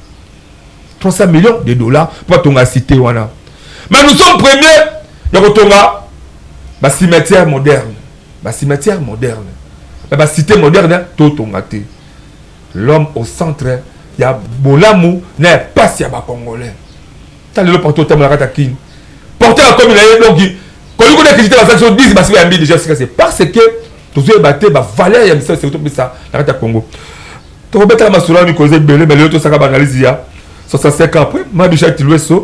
300 millions de dollars pour ton cité. Mais nous sommes premiers, il y a un cimetière moderne. Cimetière moderne. La cité moderne, tout ton gâté. L'homme au centre, il y a Bolamou, n'est pas si il y a Congolais. Tu as le porteur de la Ratakin. Porter la commune, donc, quand vous connaissez que la sanction 10, c'est parce que tous les bâtés, valeur, il y a ça, c'est ça, la Rata Congo. Tu vas mettre la massoula, nous causons belé, mais l'autre, ça va analyser. 65 ans après, ma bichette, tu le sais.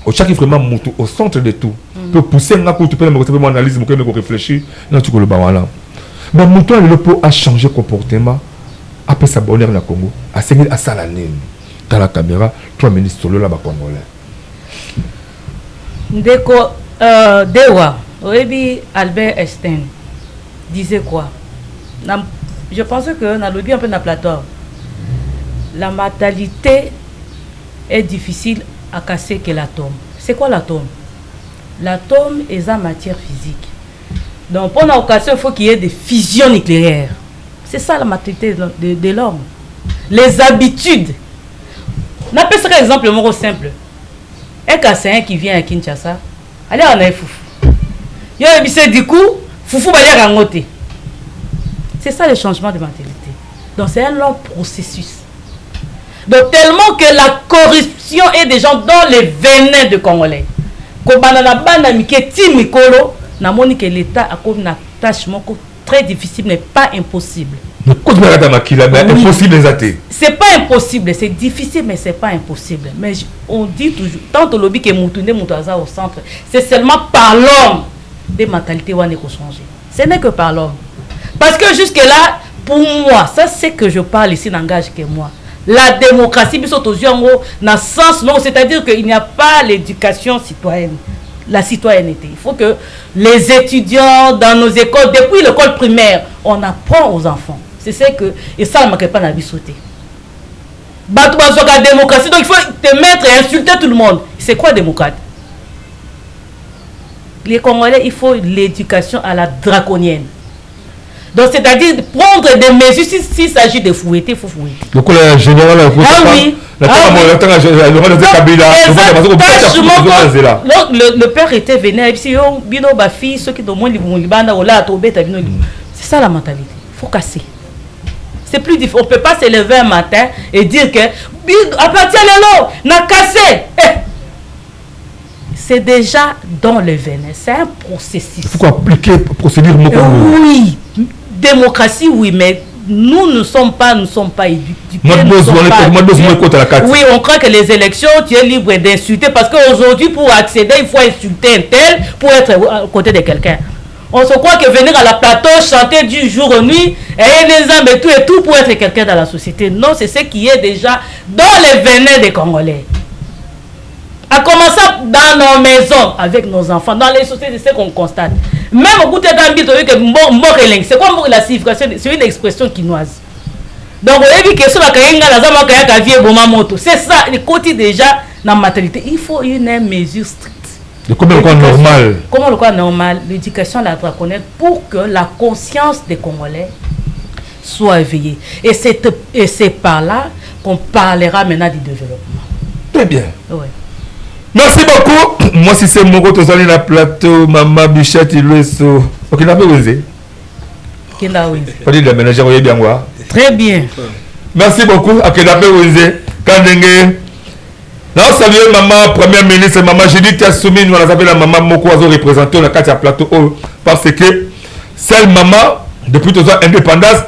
Au chaque vraiment au centre de tout. Pour pousser un coup, tu peux me analyser, me réfléchir. Non, tu peux le bawana. Mais Mouton, le pot a changé comportement après sa bonheur dans le Congo. A seguir à Salanine. Dans la caméra, 3 ministres solo là-bas congolais. Ndeko Dewa, Oebi Albert Einstein disait quoi? Je pensais que dans le bien un peu dans Platon, la matalité est difficile à casser que l'atome. C'est quoi l'atome? L'atome est en matière physique. Donc pour l'occasion, il faut qu'il y ait des fusions nucléaires. C'est ça la matalité de l'homme. Les habitudes. On appelle ça un exemple mot simple. Un Kasséen qui vient à Kinshasa, allez on a foufou. Il y a du coup, foufou va y rangoter. C'est ça le changement de mentalité. Donc c'est un long processus. Donc tellement que la corruption est déjà dans les venin de Congolais. Quand on a que l'État a comme une tâche très difficile, mais pas impossible. C'est pas impossible, c'est difficile, mais c'est pas impossible. Mais on dit toujours, tant au lobby que Moutoune Moutaza au centre, c'est seulement par l'homme des mentalités où on est changé. Ce n'est que par l'homme. Parce que jusque-là, pour moi, ça c'est que je parle ici, n'engage que moi. La démocratie, dans sens non, c'est-à-dire qu'il n'y a pas l'éducation citoyenne, la citoyenneté. Il faut que les étudiants dans nos écoles, depuis l'école primaire, on apprend aux enfants. C'est ça que, et ça ne manque pas d'avis sauter. La démocratie, donc il faut te mettre et insulter tout le monde. C'est quoi démocrate? Les Congolais, il faut l'éducation à la draconienne. Donc, c'est-à-dire prendre des mesures, s'il s'agit de fouetter, il faut fouetter. Donc, le général, le père était venu, c'est ça la mentalité. Il faut casser. C'est plus difficile. On ne peut pas se lever un matin et dire que à partir de là, on a cassé. C'est déjà dans le venin. C'est un processus. Il faut appliquer la procédure. Oui. Démocratie, oui, mais nous ne sommes pas éduqués. Oui, on croit que les élections, tu es libre d'insulter parce qu'aujourd'hui, pour accéder, il faut insulter un tel pour être à côté de quelqu'un. On se croit que venir à la plateau, chanter du jour au nuit, et les âmes et tout pour être quelqu'un dans la société. Non, c'est ce qui est déjà dans les venins des Congolais. À commencer dans nos maisons, avec nos enfants, dans les sociétés, c'est ce qu'on constate. Même au bout de temps, c'est quoi la signification? C'est une expression quinoise. Donc, on a vu que sur la c'est ça, le côté déjà dans la maternité. Il faut une mesure stricte. Comment le quoi normal? Comment le quoi normal? L'éducation la doit connaître pour que la conscience des Congolais soit éveillée. Et c'est par là qu'on parlera maintenant du développement. Très bien. Ouais. Merci beaucoup. Moi, si c'est mon côté, dans le plateau, Maman Bichette, il est ok, n'a pas osé. Pas dit de ménager, vous bien voir. Très bien. Merci beaucoup. À Kedape Osé, Kandenge. Là, salut maman, première ministre, maman Judith Assoumi, nous avons la maman Moko Azo représenté dans le plateau parce que celle maman, depuis toute indépendance,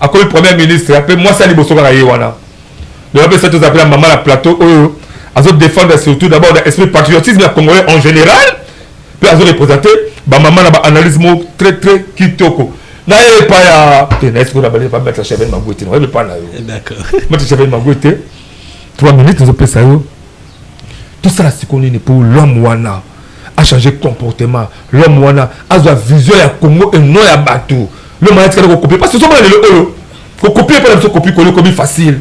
a connu première ministre, après moi, c'est Liboso Karayewana. Donc, après ça, nous appelons la maman la plateau, Azo défendre surtout d'abord l'esprit patriotisme congolais en général, puis Azo représenté, maman a analyse très très kitoko. N'a pas ya, est-ce que vous n'avez pas mettre la chevelle Magouete? Non, pas là. D'accord. Mettre la chevelle Magouete. 3 minutes, nous avons ça. Tout ça, c'est qu'on est pour l'homme wana a changé comportement. L'homme wana a une vision à Congo et non à Batou. L'homme a été copié. Parce que ce moment il faut copier, pas copier, copier facile.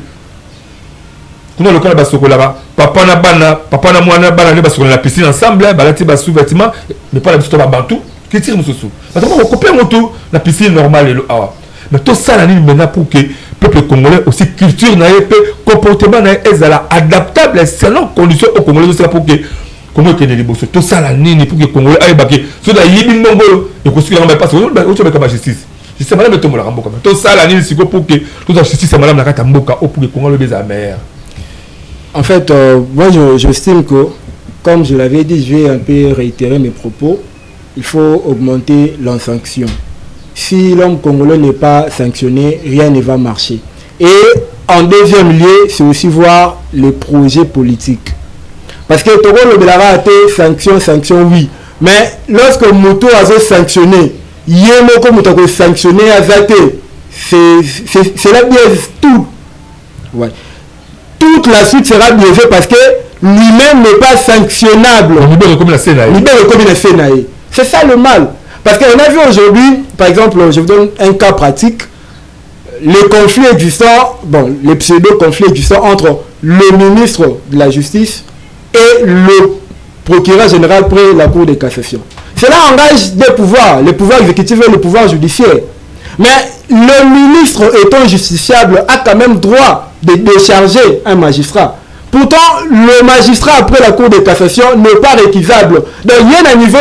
Nous le cas là, papa na bana, papa na mwana bana ne sur la piscine ensemble, balati ba sous-vêtements, mais pas la petite Bantou qui tire sous. Parce qu'on copier moto la piscine normale et le awa. Mais tout ça là maintenant pour que peuple congolais aussi culture na épée comportement na ezala adaptable selon conditions au Congolais aussi pour que comment que les bosses tout ça là nini pour que Congolais aille baquer so da yibi mbongolo et que ce qui va passer au tchebe comme justice je sais madame tomo la ramboka tout ça là nini siko pour que toute la justice madame na kata mboka au pour que Congolais des amers. En fait moi j'estime que comme je l'avais dit, je vais un peu réitérer mes propos, il faut augmenter la sanction. Si l'homme congolais n'est pas sanctionné, rien ne va marcher. Et en deuxième lieu, c'est aussi voir les projets politiques. Parce que Togo le Belara a été sanction, oui. Mais lorsque Moto a été sanctionné, Yémo comme Moto a été sanctionné à Zate, c'est la biaise tout. Ouais. Toute la suite sera biaisée parce que lui-même n'est pas sanctionnable. Libéré comme la Sénaï. C'est ça le mal. Parce qu'on a vu aujourd'hui, par exemple, je vous donne un cas pratique, les conflits existants, bon, les pseudo-conflits existants entre le ministre de la Justice et le procureur général près la Cour de cassation. Cela engage des pouvoirs, le pouvoir exécutif et le pouvoir judiciaire. Mais le ministre étant justiciable a quand même droit de décharger un magistrat. Pourtant, le magistrat après la Cour de cassation n'est pas réquisable. Donc, il y a un niveau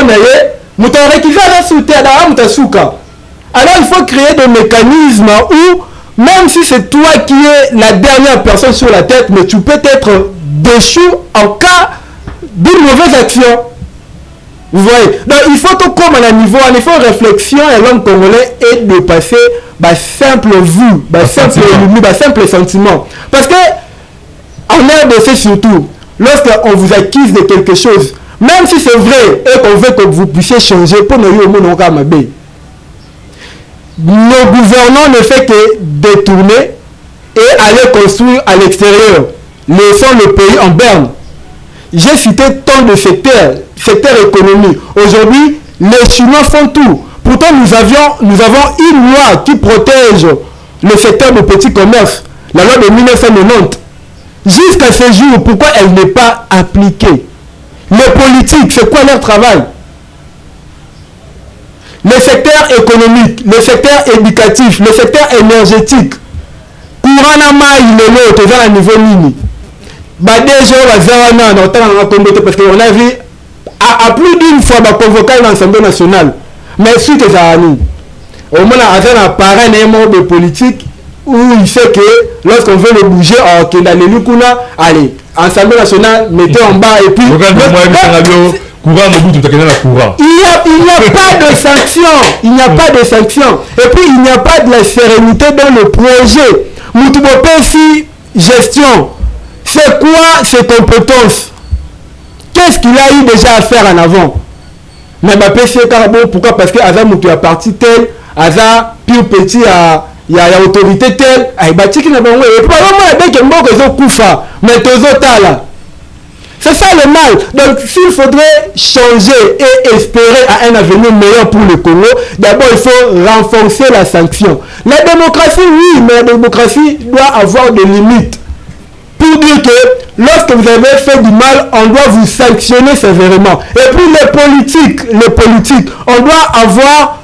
alors il faut créer des mécanismes où même si c'est toi qui es la dernière personne sur la tête, mais tu peux être déchu en cas d'une mauvaise action. Vous voyez? Donc il faut tout comme à un niveau, en effet réflexion et l'homme congolais est de passer simple vue, simple sentiment. Parce que en RDC surtout, lorsqu'on vous accuse de quelque chose, même si c'est vrai et qu'on veut que vous puissiez changer pour nous au monde nos gouvernants ne font que détourner et aller construire à l'extérieur, laissant le pays en berne. J'ai cité tant de secteurs économiques. Aujourd'hui, les Chinois font tout. Pourtant, nous avons une loi qui protège le secteur du petit commerce, la loi de 1990. Jusqu'à ce jour, pourquoi elle n'est pas appliquée? Les politiques, c'est quoi leur travail? Le secteur économique, le secteur éducatif, le secteur énergétique. Courant na mai le lot, tu à niveau mini. Déjà, parce qu'on a vu à plus d'une fois convoqué l'Assemblée nationale. Mais suite à nous, au moins à un parrain de politique où il sait que lorsqu'on veut le bouger, allez, Assemblée nationale, mettez en bas et puis... Il n'y a pas de sanction. Il n'y a pas de sanction. Et puis il n'y a pas de la sérénité dans le projet. Moutoubo-Pessi, gestion. C'est quoi ses compétences? Qu'est-ce qu'il a eu déjà à faire en avant? Mais Pessi Carabo, pourquoi? Parce que Aza Moutou a parti tel, Aza plus petit à... Il y a l'autorité telle, il y a qui n'a pas et probablement avec un mot que je koufa, mais tous autres là. C'est ça le mal. Donc, s'il faudrait changer et espérer à un avenir meilleur pour le Congo, d'abord, il faut renforcer la sanction. La démocratie, oui, mais la démocratie doit avoir des limites. Pour dire que lorsque vous avez fait du mal, on doit vous sanctionner sévèrement. Et puis les politiques, on doit avoir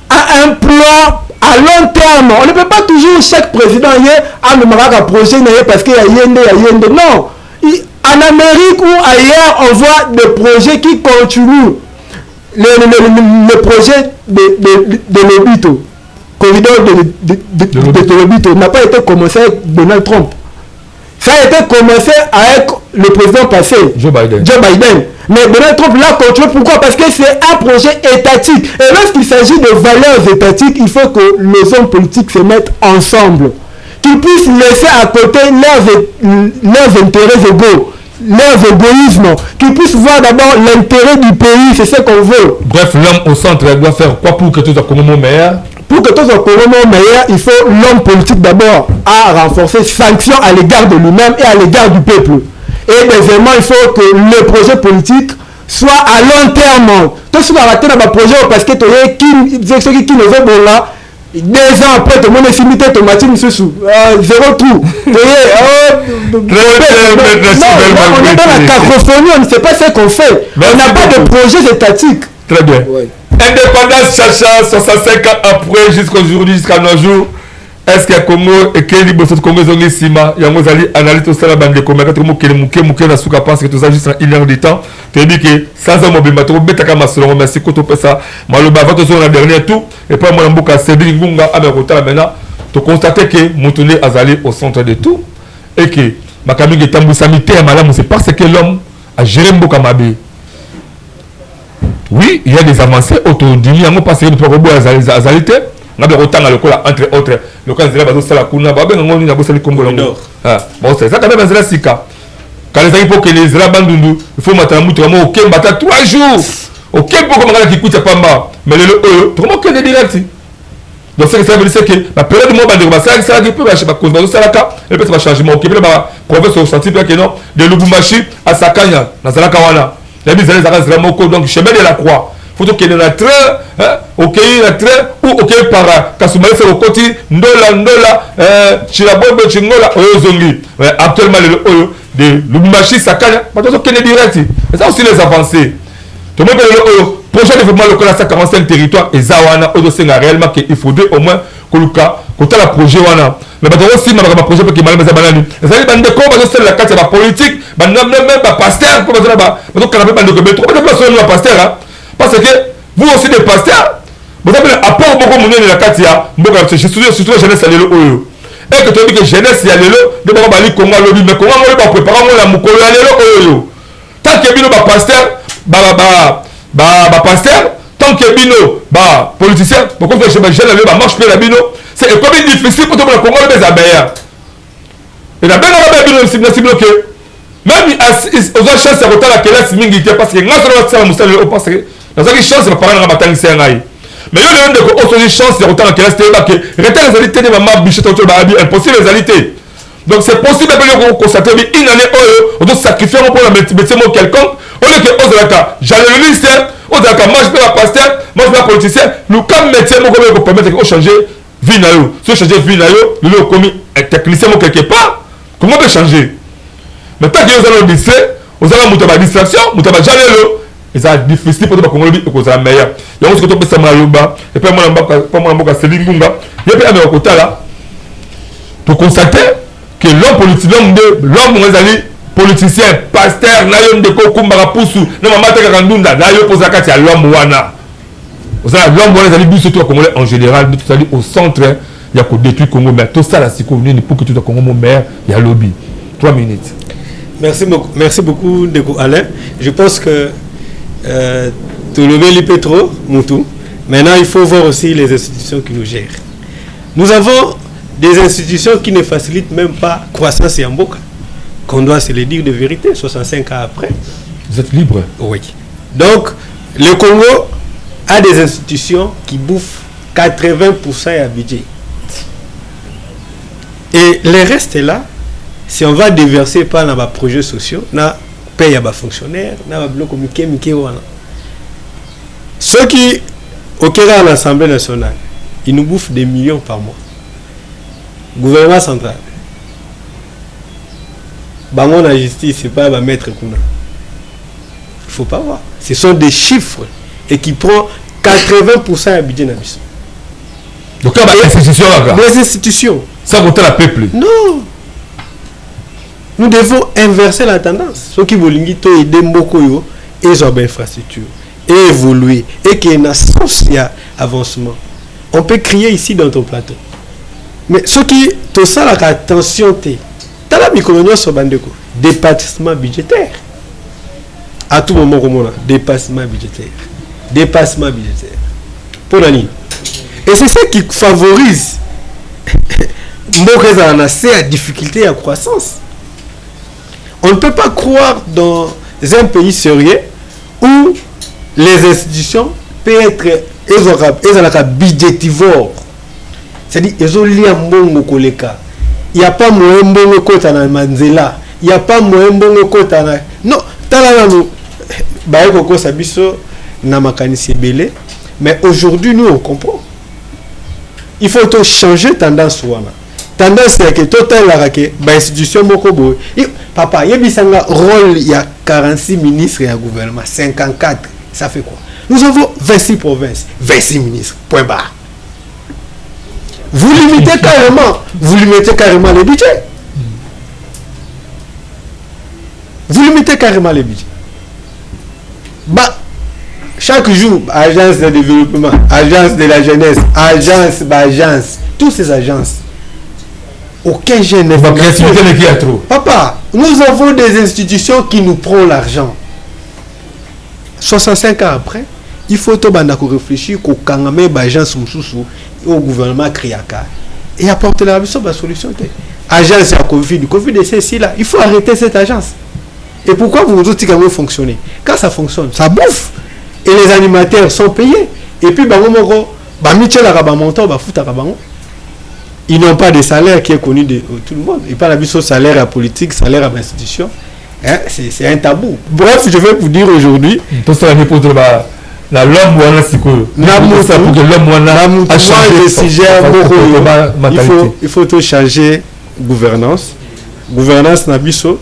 un plan à long terme. On ne peut pas toujours chaque président un projet parce qu'il y a Yende. Non. En Amérique ou ailleurs, on voit des projets qui continuent. Le projet de l'Obito, corridor de l'Obito, n'a pas été commencé avec Donald Trump. Ça a été commencé avec le président passé, Joe Biden. Mais Donald Trump l'a continué. Pourquoi? Parce que c'est un projet étatique. Et lorsqu'il s'agit de valeurs étatiques, il faut que les hommes politiques se mettent ensemble. Qu'ils puissent laisser à côté leurs intérêts égaux, leurs égoïsmes, qu'ils puissent voir d'abord l'intérêt du pays, c'est ce qu'on veut. Bref, l'homme au centre doit faire quoi pour que tout soit comme meilleur? Pour que tout soit meilleur, il faut l'homme politique d'abord à renforcer sanctions à l'égard de lui-même et à l'égard du peuple. Et deuxièmement, il faut que le projet politique soit à long terme. Tout ce qu'on a raté dans le projet, parce que ceux qui ne veulent pas là, 2 ans après, tout le monde est limité, tout le monde est 0 trou. On est dans la cacophonie, on ne sait pas ce qu'on fait. On n'a pas de projet étatique. Très bien. Ouais. Indépendance Chacha, 65 ans après, jusqu'aujourd'hui, jusqu'à nos jours. Est-ce que Congo et Kenya, le Congo, ils ont dit Sima, il y a une analyse de la bande de Congo, qui na suka pense que tout ça juste en 1 heure de temps. Tu dis que sans un mobile, tu vas mettre à selon merci que tu fais ça. Maloba, va te sur la dernière tour, et puis moi, je vais Cédric Ngunga, à Merota maintenant, tu constates que Moutoune Azali au centre de tout, et que ma camille est en samité à Malam, c'est parce que l'homme a géré Mbokamabe. Oui, il y a des avancées autodidactes, on passe sur le problème de Azalité. On a des retards entre autres. Le cas de la base de la Kuna, on a bossé le Congo. Bon, c'est ça quand même, c'est Sika. Quand les amis pour que les Rabandundu, il faut mettre un mouton au Kembata 3 jours. Au Kempo, comme on a qui coûte pas mal. Mais le tout le monde qui est direct. Donc, ça veut dire que la période de mon bandit, ça qui peut acheter ma cause, ça et puis ça va changer. Mon Kébé, la province au senti que non, de Lubumbashi à Sakanya, dans la Kawana. La mise à l'aise vraiment donc chemin de la croix. Faut qu'il y ait un train, ok, un train, ou ok par Kasumale, c'est au côté, Ndola, Chirabobo, Chingola, Oyozongi. Actuellement, de Lubumbashi, Sakanya, pas tout ce qui est direct. Et ça aussi les avancées. Tout le monde le projet de développement local à 145 territoires, et Zawana, Odosenga, réellement qu'il faudrait au moins que le cas, quand la projet wana. Mais aussi, ma projet qui m'a mis à banani. C'est-à-dire que la carte, la politique, même pasteur, pour pasteur. Parce que vous aussi des pasteurs, vous avez un apport beaucoup de la Katia, surtout la jeunesse à l'élo. Et que tu dis que jeunesse à l'élo, de Bali Congo lobby, mais comment on va préparer la Mukolo à l'élo. Tant que Bino va pasteur, pasteur, tant que Bino va politicien, pourquoi que je me gêne à marche plus la Bino, c'est comme difficile pour tout le Congo les abeilles. Et la belle Bino, c'est bloqué. Même aux autres chances, c'est retard à quelle est mingi parce que grâce à la moustache, au passé. Dans une chance, c'est pas un matin, c'est un aïe. Mais il y a une chance, c'est autant que rester là, que rester les alités de maman, bichette, impossible les alités. Donc c'est possible de constater une année, on doit sacrifier pour la métier quelconque. On est que aux Alaka, j'allais le ministère, aux Alaka, moi je peux la pasteur, moi je peux la politicien, nous comme métier, moi je peux permettre de changer vie naïo. Si changer vie naïo, nous avons commis un technicien quelque part, comment on peut changer? Mais tant que nous allons distraire, nous allons monter ma distraction, monter ma jamais l'eau. Et ça difficile pour nous Congolais et pour ça meilleur. Il y a aussi que tu peux ça maloba et puis moi on Cédric Ngunga. Il y a bien à côté là. Pour constater que l'homme politique l'homme politicien pasteur nayo de kokumbara pusu na mamata kakandunda nayo posa kati ya l'homme wana. Vous savez l'homme wana zali biso tout Congolais en général tout ça au centre il y a que détruire Congo mais tout ça là c'est convenu pour que tout le Congo meilleur il y a lobby. 3 minutes. Merci beaucoup Ndeko Alain. Je pense que tout le monde peut trop, Moutou. Maintenant, il faut voir aussi les institutions qui nous gèrent. Nous avons des institutions qui ne facilitent même pas croissance et Mboka. Qu'on doit se le dire de vérité, 65 ans après. Vous êtes libre? Oui. Donc, le Congo a des institutions qui bouffent 80% à budget. Et le reste est là, si on va déverser par les projets sociaux, paye à fonctionnaire, na bloc mike wana. Ceux qui au Kenya à l'Assemblée nationale, ils nous bouffent des millions par mois. Gouvernement central. Bangon la justice, c'est pas à mettre Kuna. Il faut pas voir. Ce sont des chiffres et qui prend 80% à budget nabiso. Donc là, les institutions. Ça vaut la peuple. Non. Nous devons inverser la tendance. Ceux qui veulent aider Mbokoyo et les infrastructures et évoluer et qu'il y ait un sens avancement. On peut crier ici dans ton plateau. Mais ceux qui tout ça la attention t'as la micronomie sur bandeko dépassement budgétaire. À tout moment comme on a dépassement budgétaire. Pour la ligne. Et c'est ça qui favorise Mboka en assez à difficulté à croissance. On ne peut pas croire dans un pays sérieux où les institutions peuvent être budgétivores. C'est-à-dire ils ont lié mbongo koleka. Il n'y a pas moyen mbongo kota na manzela. Il n'y a pas moyen mbongo kota na non, tala nous ba ko sabiso na makanisi belé, mais aujourd'hui nous on comprend. Il faut tout changer tendance wana. Tendance c'est que total la que ba institution moko boy. Papa, yebisanga rôle il y a 46 ministres et un gouvernement 54. Ça fait quoi? Nous avons 26 provinces, 26 ministres. Point barre. Vous limitez carrément les budgets. Vous limitez carrément les budgets. Bah, chaque jour, agence de développement, agence de la jeunesse, agence, toutes ces agences. Aucun jeune n'est pas trop. Papa, nous avons des institutions qui nous prennent l'argent. 65 ans après, il faut réfléchir qu'au Kangame, agence au gouvernement Kriaka et apporter la solution. Agence à Covid c'est ici là. Il faut arrêter cette agence. Et pourquoi vous dites que ça fonctionne? Quand ça fonctionne, ça bouffe. Et les animateurs sont payés. Et puis, ils n'ont pas de salaire qui est connu de tout le monde. Ils parlent de salaire à politique, salaire à l'institution. Hein? C'est un tabou. Bref, je vais vous dire aujourd'hui. L'homme il faut tout changer gouvernance. Gouvernance nabiso,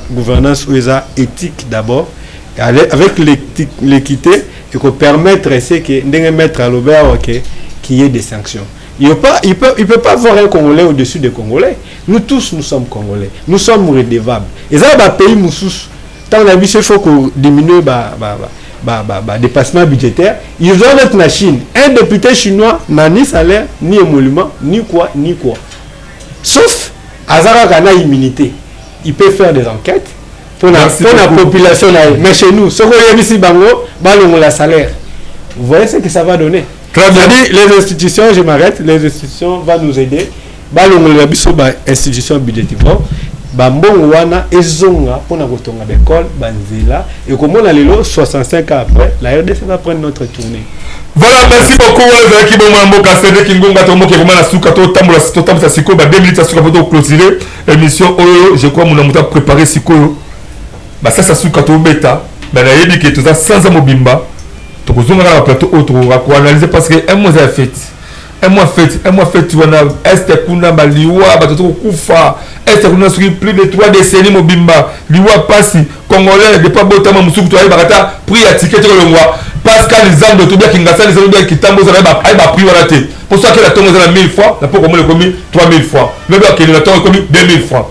gouvernance éthique d'abord, avec l'équité et qu'on permettre que mettre à l'auberge qu'il y ait des sanctions. Il peut pas avoir un Congolais au-dessus des Congolais. Nous tous nous sommes Congolais. Nous sommes redevables. Et ça va pays moussous. Tant la il faut qu'on diminue dépassement budgétaire. Ils ont être la Chine. Un député chinois n'a ni salaire, ni émolument, ni quoi. Sauf Azara Gana immunité. Il peut faire des enquêtes pour la population. Mais chez nous, ce qu'on a ici, la salaire. Vous voyez ce que ça va donner. Les institutions, je m'arrête, les institutions vont nous aider. Institution budgétaire. Bambon wana ezonga pour na l'école banzela et comme on a lelo 65 ans après la RDC va prendre notre tournée. Voilà, merci beaucoup qui bon mambo kasede kingonga tomo ke vraiment la suka to tambola siko ba 2 minutes suka pour clôturer émission oyo je crois mon amuta préparer siko ba ça suka to beta ba na yebi ke toza sans mobimba to kozonga na plateau autre ko analyser parce que un mois a fait un mois fait tu wana est kuna ba liwa ba to kufa est kuna sur plus de 3 décennies mobimba liwa pasi congolais de pas botama musuku to ayi bakata prix à ticket to longwa Pascal Zando to bien kingasa les autres kitambo za ba ayi ba prix wana te pour ça que la tongo za 1000 fois la pour comme le commis 3000 fois le bien que la tongo commis 2000 fois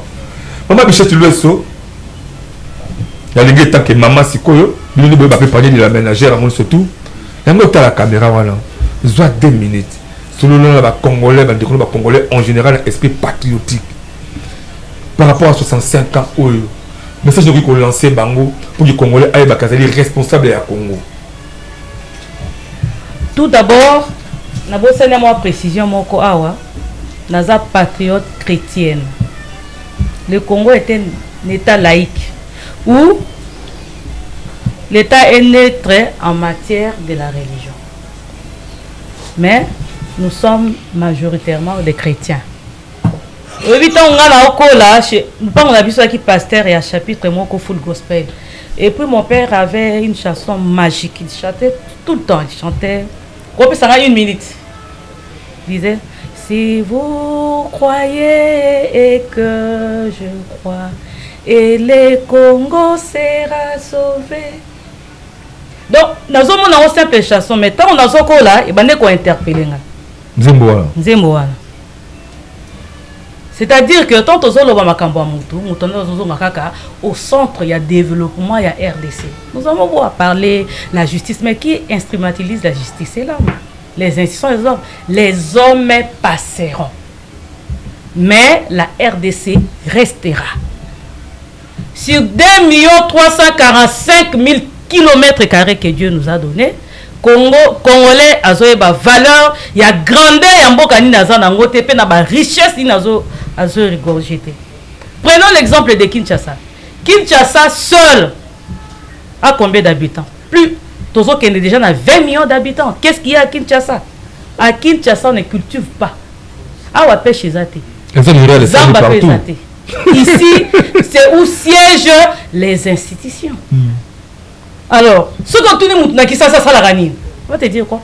maman bichette leso ya lingi tant que maman sikoyo lui ne peut pas préparer de la ménagère à mon surtout yango ta la caméra wana soit 2 minutes. Selon les Congolais en général, esprit patriotique. Par rapport à 65 ans, le message que vous lancez Bango pour que les Congolais aillent être responsables à Congo. Tout d'abord, je vais vous précision moko awa, naza patriote chrétienne. Le Congo est un État laïque où l'État est neutre en matière de la religion. Mais nous sommes majoritairement des chrétiens. Nous avons qui pasteur et à chapitre moko full gospel. Et puis mon père avait une chanson magique. Il chantait tout le temps. Il chantait. Ça a 1 minute. Il disait, si vous croyez et que je crois, et le Congo sera sauvé. Donc, nous avons une simple chanson, mais tant on a ce là, il va nous interpeller. C'est-à-dire que tant que au centre, il y a développement, il y a RDC. Nous allons voir parler la justice, mais qui instrumentalise la justice? C'est l'homme. Les institutions, les hommes. Les hommes passeront. Mais la RDC restera. Sur 2 345 000 km² que Dieu nous a donné, Congolais a valeur, il y a grandeur, il y a mbokani naza nango te pe na ba richesse nazo rigorgité. Prenons l'exemple de Kinshasa. Kinshasa seul a combien d'habitants? Plus Tozo qui est déjà à 20 millions d'habitants. Qu'est-ce qu'il y a à Kinshasa? À Kinshasa on ne cultive pas. Ah ouais pêche zate. Ici c'est où siègent les institutions. Alors, ce que tu nous dis, ça la gagne. On va te dire quoi?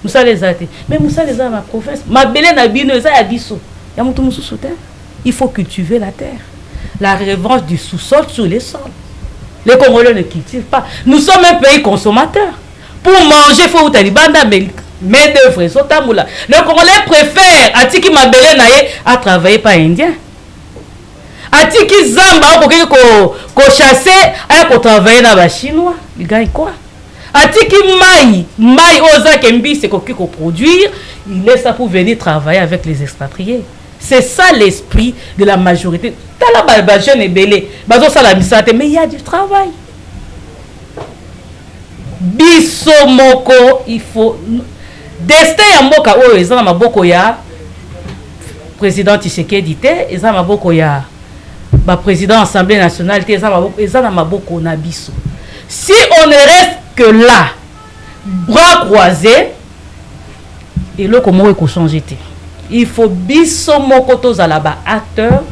Moussa les a été. Mais Moussa les a ma province. Ma belle nabine, ça a dit il faut cultiver la terre. La revanche du sous-sol sur les sols. Les Congolais ne cultivent pas. Nous sommes un pays consommateur. Pour manger, il faut que tu mais de vrais sotamoula. Le Congolais préfère Atiki Mabele Naye à travailler par Indien. Atiki Zamba ko chasser à travailler dans les Chinois. Il gagne quoi? Atiki Maï Oza Kembi c'est qu'on produire, il laisse ça pour venir travailler avec les expatriés. C'est ça l'esprit de la majorité. T'as la jeune et belé, mais il y a du travail. Bisomoko, il faut destin ya mboka oyo ezana maboko ya président Tshisekedi te, ezana maboko ya ba président Assemblée nationale te, ezana maboko na biso. Si on ne reste que là, bras croisés, et là comment il faut changer. Il faut biso moko tozala ba acteur,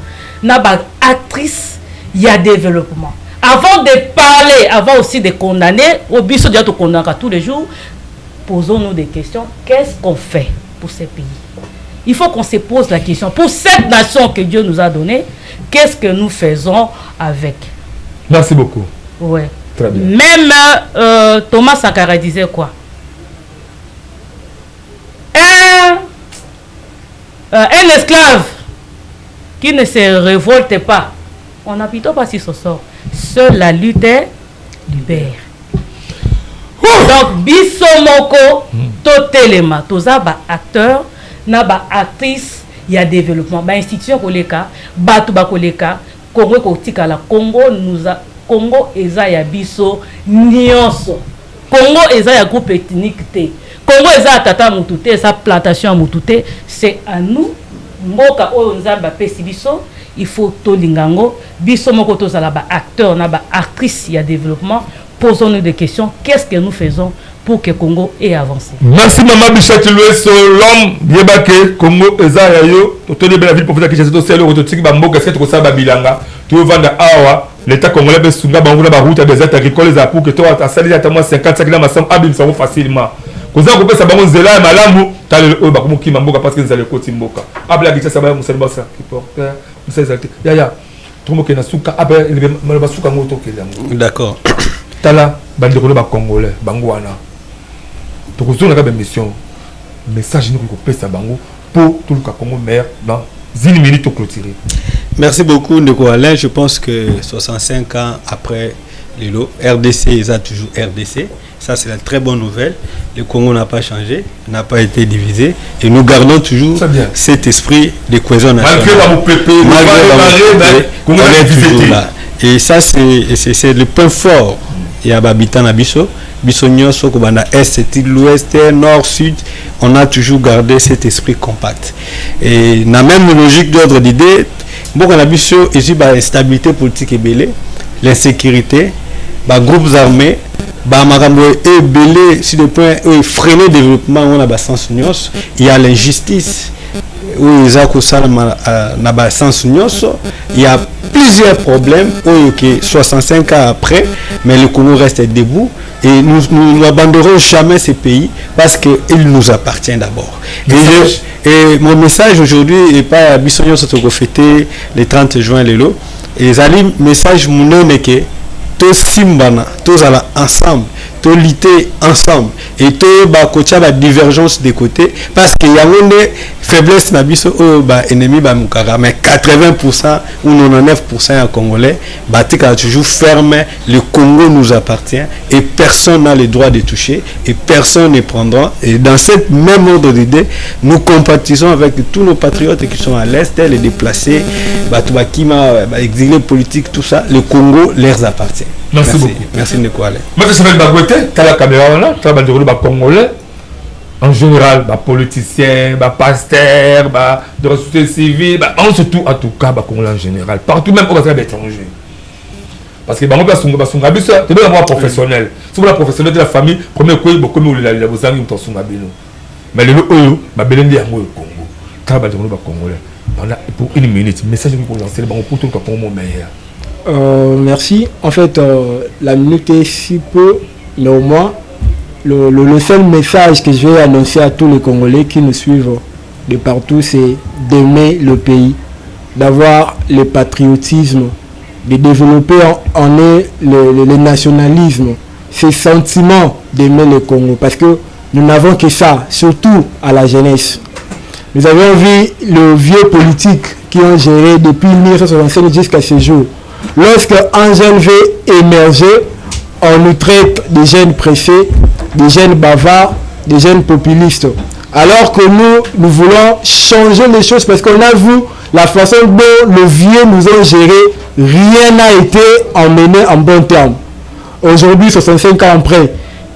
na ba actrice, il y a développement. Avant de parler, avant aussi de condamner, au biso déjà to condamner tous les jours, posons-nous des questions. Qu'est-ce qu'on fait pour ces pays? Il faut qu'on se pose la question. Pour cette nation que Dieu nous a donnée, qu'est-ce que nous faisons avec? Merci beaucoup. Ouais. Très bien. Même Thomas Sankara disait quoi? Un esclave qui ne se révolte pas, on n'a plutôt pas si ce sort. Seule la lutte libère. Donc, bisomoko, totelema, toza ba acteur, na ba actrice, il y a développement. Ba institution koleka, batu ba koleka, Congo kotika la Congo nous a Congo eza ya biso nyonso. Congo eza ya groupe ethnique te. Congo eza tata mutute, sa plantation mutute, c'est à nous. Mboka oyo nzamba pesi biso, il faut tolingango, biso moko tozala ba acteur na ba actrice ya développement. Posons-nous des questions. Qu'est-ce que nous faisons pour que Congo ait avancé? Merci Maman Bichette Loueso, l'homme Yebake, Congo, Eza Yayo, autour de la ville pour faire quelque chose de sérieux, autour de Bambo, qu'est-ce que tu as Bilanga, tu vas vendre Awa, l'État congolais, Bessunga, Bangoula, Barouta, des aides agricoles, les appuis, que toi, tu as salé à moi 55 000 massam, abîme, ça va facilement. Quand vous avez ça, Zela et Malamou, tu as le Bakou qui m'amboka parce que vous allez côté Mboka. Abla Gicha, ça va, Moussa Bassa, qui porte, Moussa Zalté, Yaya, tout le monde qui n'a souka, Abla, il va souka moto. D'accord. Tala bandekolo ba congolais bango wana to kozona ka mission message ni ko pesa bango pour tout le Congo maire dans 1 minute pour clôturer. Merci beaucoup Ndeko Alain, je pense que 65 ans après les lots RDC ils ont toujours RDC. Ça c'est la très bonne nouvelle. Le Congo n'a pas changé, n'a pas été divisé et nous gardons toujours cet esprit de cohésion nationale. Malgré on est toujours là. Et ça c'est le point fort. Il y a Babitan Abisso, Bissonio, Sokobana, Est, l'Ouest, Nord, Sud. On a toujours gardé cet esprit compact. Et dans la même logique d'ordre d'idée, bon, Abisso, il y a l'instabilité politique et belée, l'insécurité, les groupes armés, et belé sur le point de freiner le développement, on a sens il y a l'injustice. où ils ont na sens nyonso. Il y a plusieurs problèmes qui 65 ans après, mais le Congo reste debout et nous n'abandonnerons jamais ces pays parce qu'il nous appartient d'abord. Et mon message aujourd'hui n'est pas à Bissonio Sotoko fêter le 30 juin lelo. Et le message mon que tous simbana, tous à ensemble, tous lutter ensemble et tous bakotia ba divergence des côtés parce qu'il y a une faiblesse na biso ennemi ba mukara mais 80% ou 99% en congolais batika toujours ferme. Le Congo nous appartient et personne n'a le droit de toucher et personne ne prendra. Et dans cette même ordre d'idée, nous compatissons avec tous nos patriotes qui sont à l'est, les déplacés, batubakima, exilés politiques, tout ça. Le Congo leur appartient. Merci beaucoup. Merci Ndeko Ale. Moi je m'appelle Bagwete, tu as la caméra là, tu as le Congolais. En général, politiciens, pasteurs, de la société civile, on se tout à tout cas, Congolais en général. Partout même au étranger. Parce que on peut se c'est bien avoir professionnel. Si vous êtes professionnel de la famille, premier coup, beaucoup de la besoin de son mais le Congo, Congolais. Pour une minute, message pour lancer pour tout le monde meilleur. Merci. En fait, la minute est si peu, mais au moins, le seul message que je vais annoncer à tous les Congolais qui nous suivent de partout, c'est d'aimer le pays, d'avoir le patriotisme, de développer en eux le nationalisme, ce sentiment d'aimer le Congo. Parce que nous n'avons que ça, surtout à la jeunesse. Nous avons vu le vieux politique qui ont géré depuis 1965 jusqu'à ce jour. Lorsque un jeune veut émerger, on nous traite de jeunes pressés, de jeunes bavards, de jeunes populistes. Alors que nous voulons changer les choses parce qu'on a vu la façon dont le vieux nous ont géré, rien n'a été emmené en bon terme. Aujourd'hui, 65 ans après,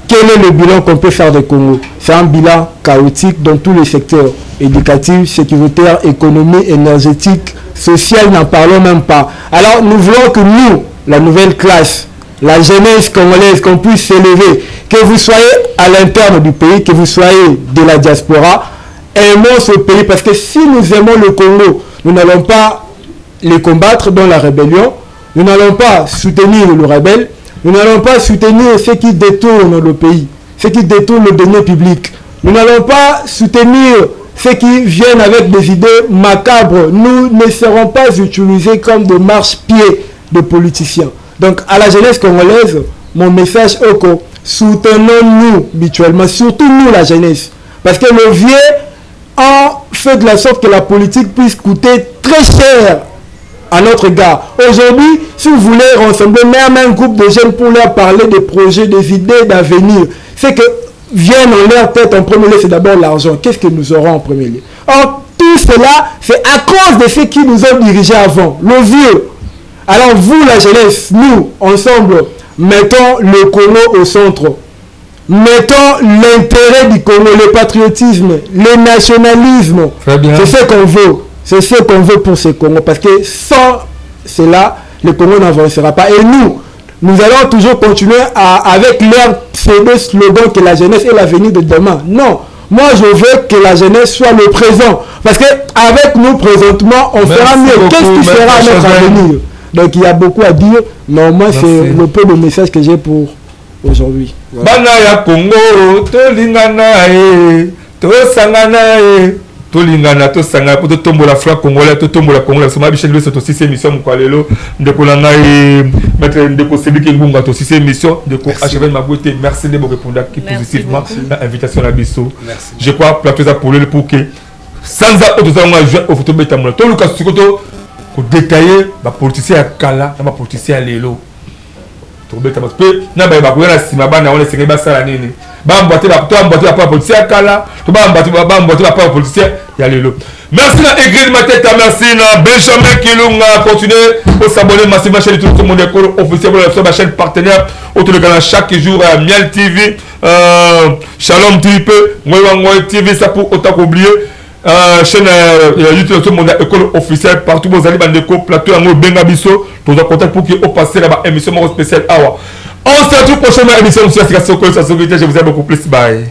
quel est le bilan qu'on peut faire de Congo? C'est un bilan chaotique dans tous les secteurs, éducatif, sécuritaire, économie, énergétique, social, n'en parlons même pas. Alors nous voulons que nous, la nouvelle classe, la jeunesse congolaise, qu'on puisse s'élever, que vous soyez à l'interne du pays, que vous soyez de la diaspora, aimons ce pays, parce que si nous aimons le Congo, nous n'allons pas les combattre dans la rébellion, nous n'allons pas soutenir le rebelle, nous n'allons pas soutenir ceux qui détournent le pays, ceux qui détournent le denier public, nous n'allons pas soutenir ceux qui viennent avec des idées macabres. Nous ne serons pas utilisés comme des marche-pieds de politiciens. Donc à la jeunesse congolaise, mon message est que soutenons-nous mutuellement, surtout nous la jeunesse. Parce que le vieux a fait de la sorte que la politique puisse coûter très cher à notre gars. Aujourd'hui, si vous voulez rassembler même un groupe de jeunes pour leur parler des projets, des idées d'avenir, c'est que viennent en leur tête en premier lieu, c'est d'abord l'argent. Qu'est-ce que nous aurons en premier lieu? Or, tout cela, c'est à cause de ceux qui nous ont dirigés avant, le vieux. Alors vous, la jeunesse, nous, ensemble, mettons le Congo au centre. Mettons l'intérêt du Congo, le patriotisme, le nationalisme. C'est ce qu'on veut. C'est ce qu'on veut pour ce Congo. Parce que sans cela, le Congo n'avancera pas. Et nous allons toujours continuer avec leur pseudo-slogan que la jeunesse est l'avenir de demain. Non. Moi, je veux que la jeunesse soit le présent. Parce qu'avec nous, présentement, on fera mieux. Qu'est-ce qui sera notre avenir? Donc, il y a beaucoup à dire. Mais moi, c'est le peu de message que j'ai pour aujourd'hui. Bana ya Congo, tolingana tosangana tolingana tosanga pour tomber la flag congolais, tomber la congolais. Soma bichel le soto 6 émissions mkwalelo ndeko langa maître ndeko Sebiki Ngunga to 6 émissions ndeko achever ma beauté. Merci de me répondre positivement à l'invitation à Bisso. Je crois plateau za pour le pour que sans ça nous allons jouer au photo beta mola. To Lucas Sikoto pour détailler ba politicien ya kala na ba politicien ya lelo. To beta parce que na ba ba na sima bana on laisse ba sala nini. Bamboité la politicien kala, to bamboité la politicien ya lelo. Merci à Egrid Mateta, merci à Benjamin Kilunga, continuez à s'abonner massivement à la chaîne tout le monde école officielle sur la chaîne partenaire autour de Ghana chaque jour à Miel TV, Shalom TV, Ngoy TV, ça pour autant oublier chaîne YouTube tout le monde école officielle partout vos alliés bandeko plateau en Benga Bisso, pour vous contact pour que au passer là-bas émission spéciale awa. On se retrouve prochaine émission sur la sécurité. Je vous aime beaucoup plus. Bye.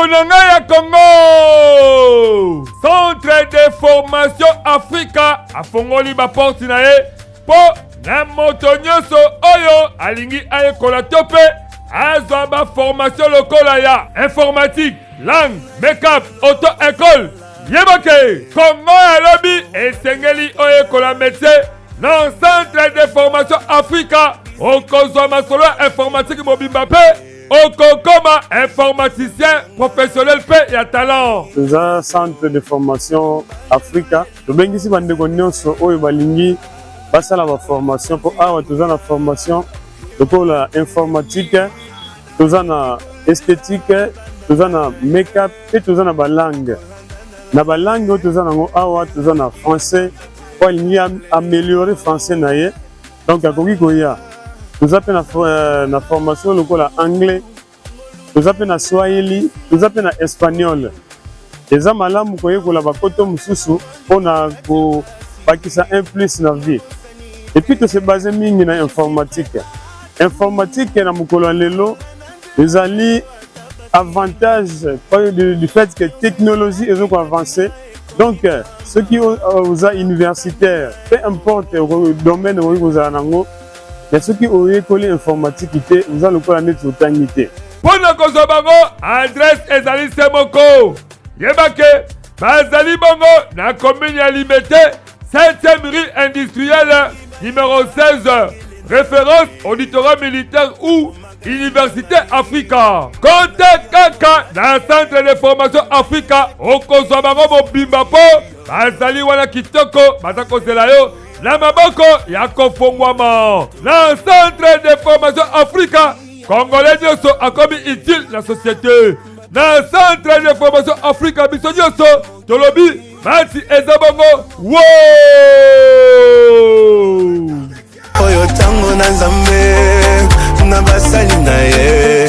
Bandonanga ya Congo. Centre de formation Africa afongoli ba porte na ye po na moto nyonso oyo alingi ayekola tope azwa ba formation lokola ya informatique, langue, make-up, auto-école. Yebake Congo ya lobi esengeli oyekola métier dans centre de formation Africa okozwa masolo informatique mobimba pe okokoma informaticien professionnel pe ya talent. Toza centre de formation Africa tobengisi bandeko nyonso oyo balingi basala ba formation po awa toza na formation lokola informatique, toza na esthétique, toza na make-up pe toza na balangue. Na balangue oyo toza nango awa toza na français po alingi améliorer français na ye donc akoki koya. Toza pe na formation lokola anglais, toza pe na swahili, toza pe na espagnol. Eza malamu koyekola bakoto mosusu mpona kobakisa un plus na vie. Et puis tose base mingi na informatique. Informatique na mokolo ya lelo ezali avantage du fait que technologie est avancée. Donc ceux qui sont universitaires, peu importe le domaine où vous avez nango, mais ceux qui ont école informatique, vous allez le connaître au tangité. Pour nous Kosobango, adresse ezali semoko. Yebake, bazali bongo na commune ya Limete, 7e rue industrielle, numéro 16. Référence auditorat militaire ou Université Africa. Contact Kaka dans centre de formation Africa. Okosobango mobimba po, bazali wana kitoko, batako zelayo. Na maboko ya kofongwama na centre de formation Africa Congolais nyonso akomi utile na société na centre de formation Africa biso nyonso tolobi mati eza bongo wo oyo tango na nzambe na basali na ye